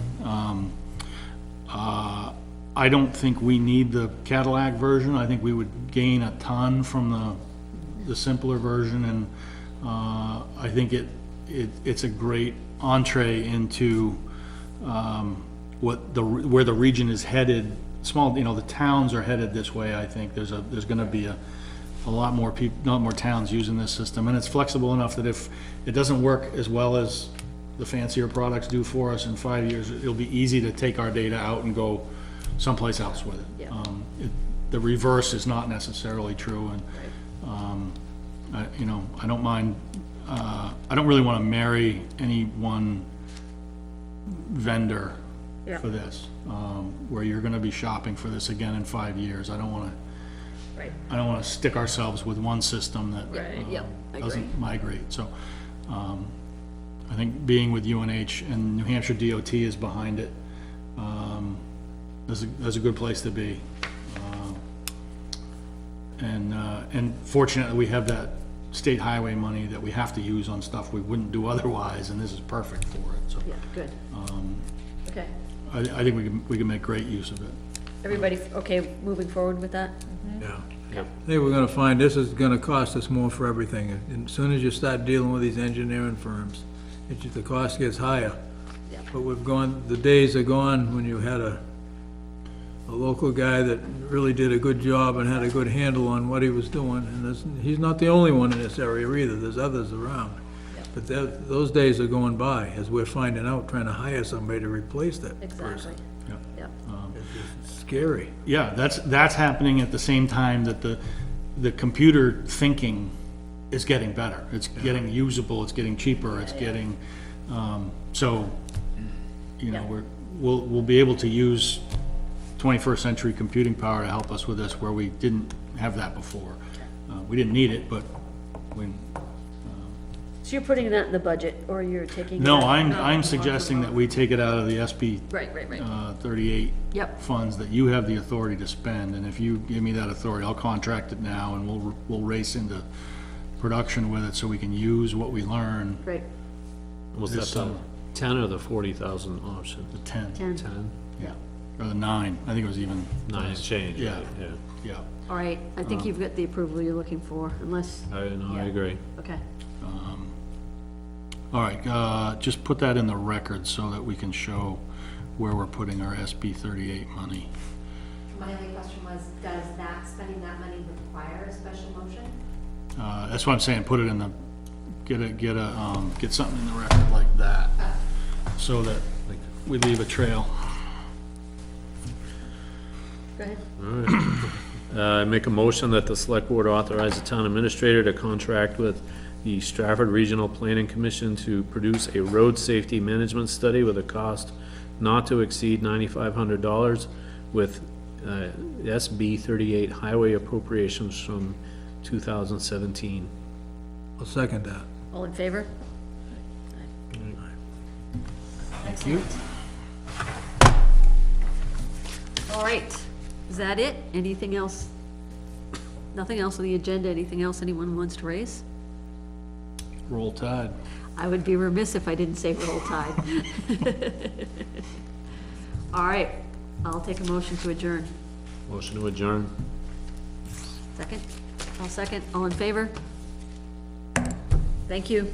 I don't think we need the Cadillac version. I think we would gain a ton from the simpler version, and I think it's a great entree into where the region is headed. Small, you know, the towns are headed this way. I think there's going to be a lot more towns using this system, and it's flexible enough that if it doesn't work as well as the fancier products do for us in 5 years, it'll be easy to take our data out and go someplace else with it. Yeah. The reverse is not necessarily true, and you know, I don't mind. I don't really want to marry any one vendor for this, where you're going to be shopping for this again in 5 years. I don't want to. Right. I don't want to stick ourselves with one system that Yep, I agree. doesn't migrate. So, I think being with UNH and New Hampshire DOT is behind it. That's a good place to be. And fortunately, we have that state highway money that we have to use on stuff we wouldn't do otherwise, and this is perfect for it. So, Yeah, good. Okay. I think we can make great use of it. Everybody, okay, moving forward with that? Yeah. I think we're gonna find this is gonna cost us more for everything. And as soon as you start dealing with these engineering firms, the cost gets higher. Yeah. But the days are gone when you had a local guy that really did a good job and had a good handle on what he was doing. And he's not the only one in this area either. There's others around. But those days are going by, as we're finding out, trying to hire somebody to replace that Exactly. person. Yep. It's scary. Yeah, that's happening at the same time that the computer thinking is getting better. It's getting usable, it's getting cheaper, it's getting, so, you know, we'll be able to use 21st century computing power to help us with this where we didn't have that before. We didn't need it, but when, So you're putting that in the budget, or you're taking? No, that- I'm suggesting that we take it out of the SB Right. 38 Yep. funds that you have the authority to spend, and if you give me that authority, I'll contract it now, and we'll race into production with it, so we can use what we learn, Right, Was that This the summer. 10 or the 40,000 option? the 10. 10. 10? Yeah, or the 9, I think it was even. 9 and change, Yeah. right? Yeah. Yeah. All right, I think you've got the approval you're looking for, unless, I know, I Yeah. agree. okay. All right, just put that in the record so that we can show where we're putting our SB 38 money. My only question was, does that, spending that money require a special motion? That's what I'm saying, put it in the, get something in the record like that, so that we leave a trail. Go ahead. I make a motion that the select board authorize the town administrator to contract with the Stratford Regional Planning Commission to produce a road safety management study with a cost not to exceed $9,500 with SB 38 highway appropriations from 2017. I'll second that. All in favor? Thank you. All right, is that it? Anything else? Nothing else on the agenda? Anything else anyone wants to raise? Roll Tide. I would be remiss if I didn't say roll tide. All right, I'll take a motion to adjourn. Motion to adjourn. Second? I'll second. All in favor? Thank you.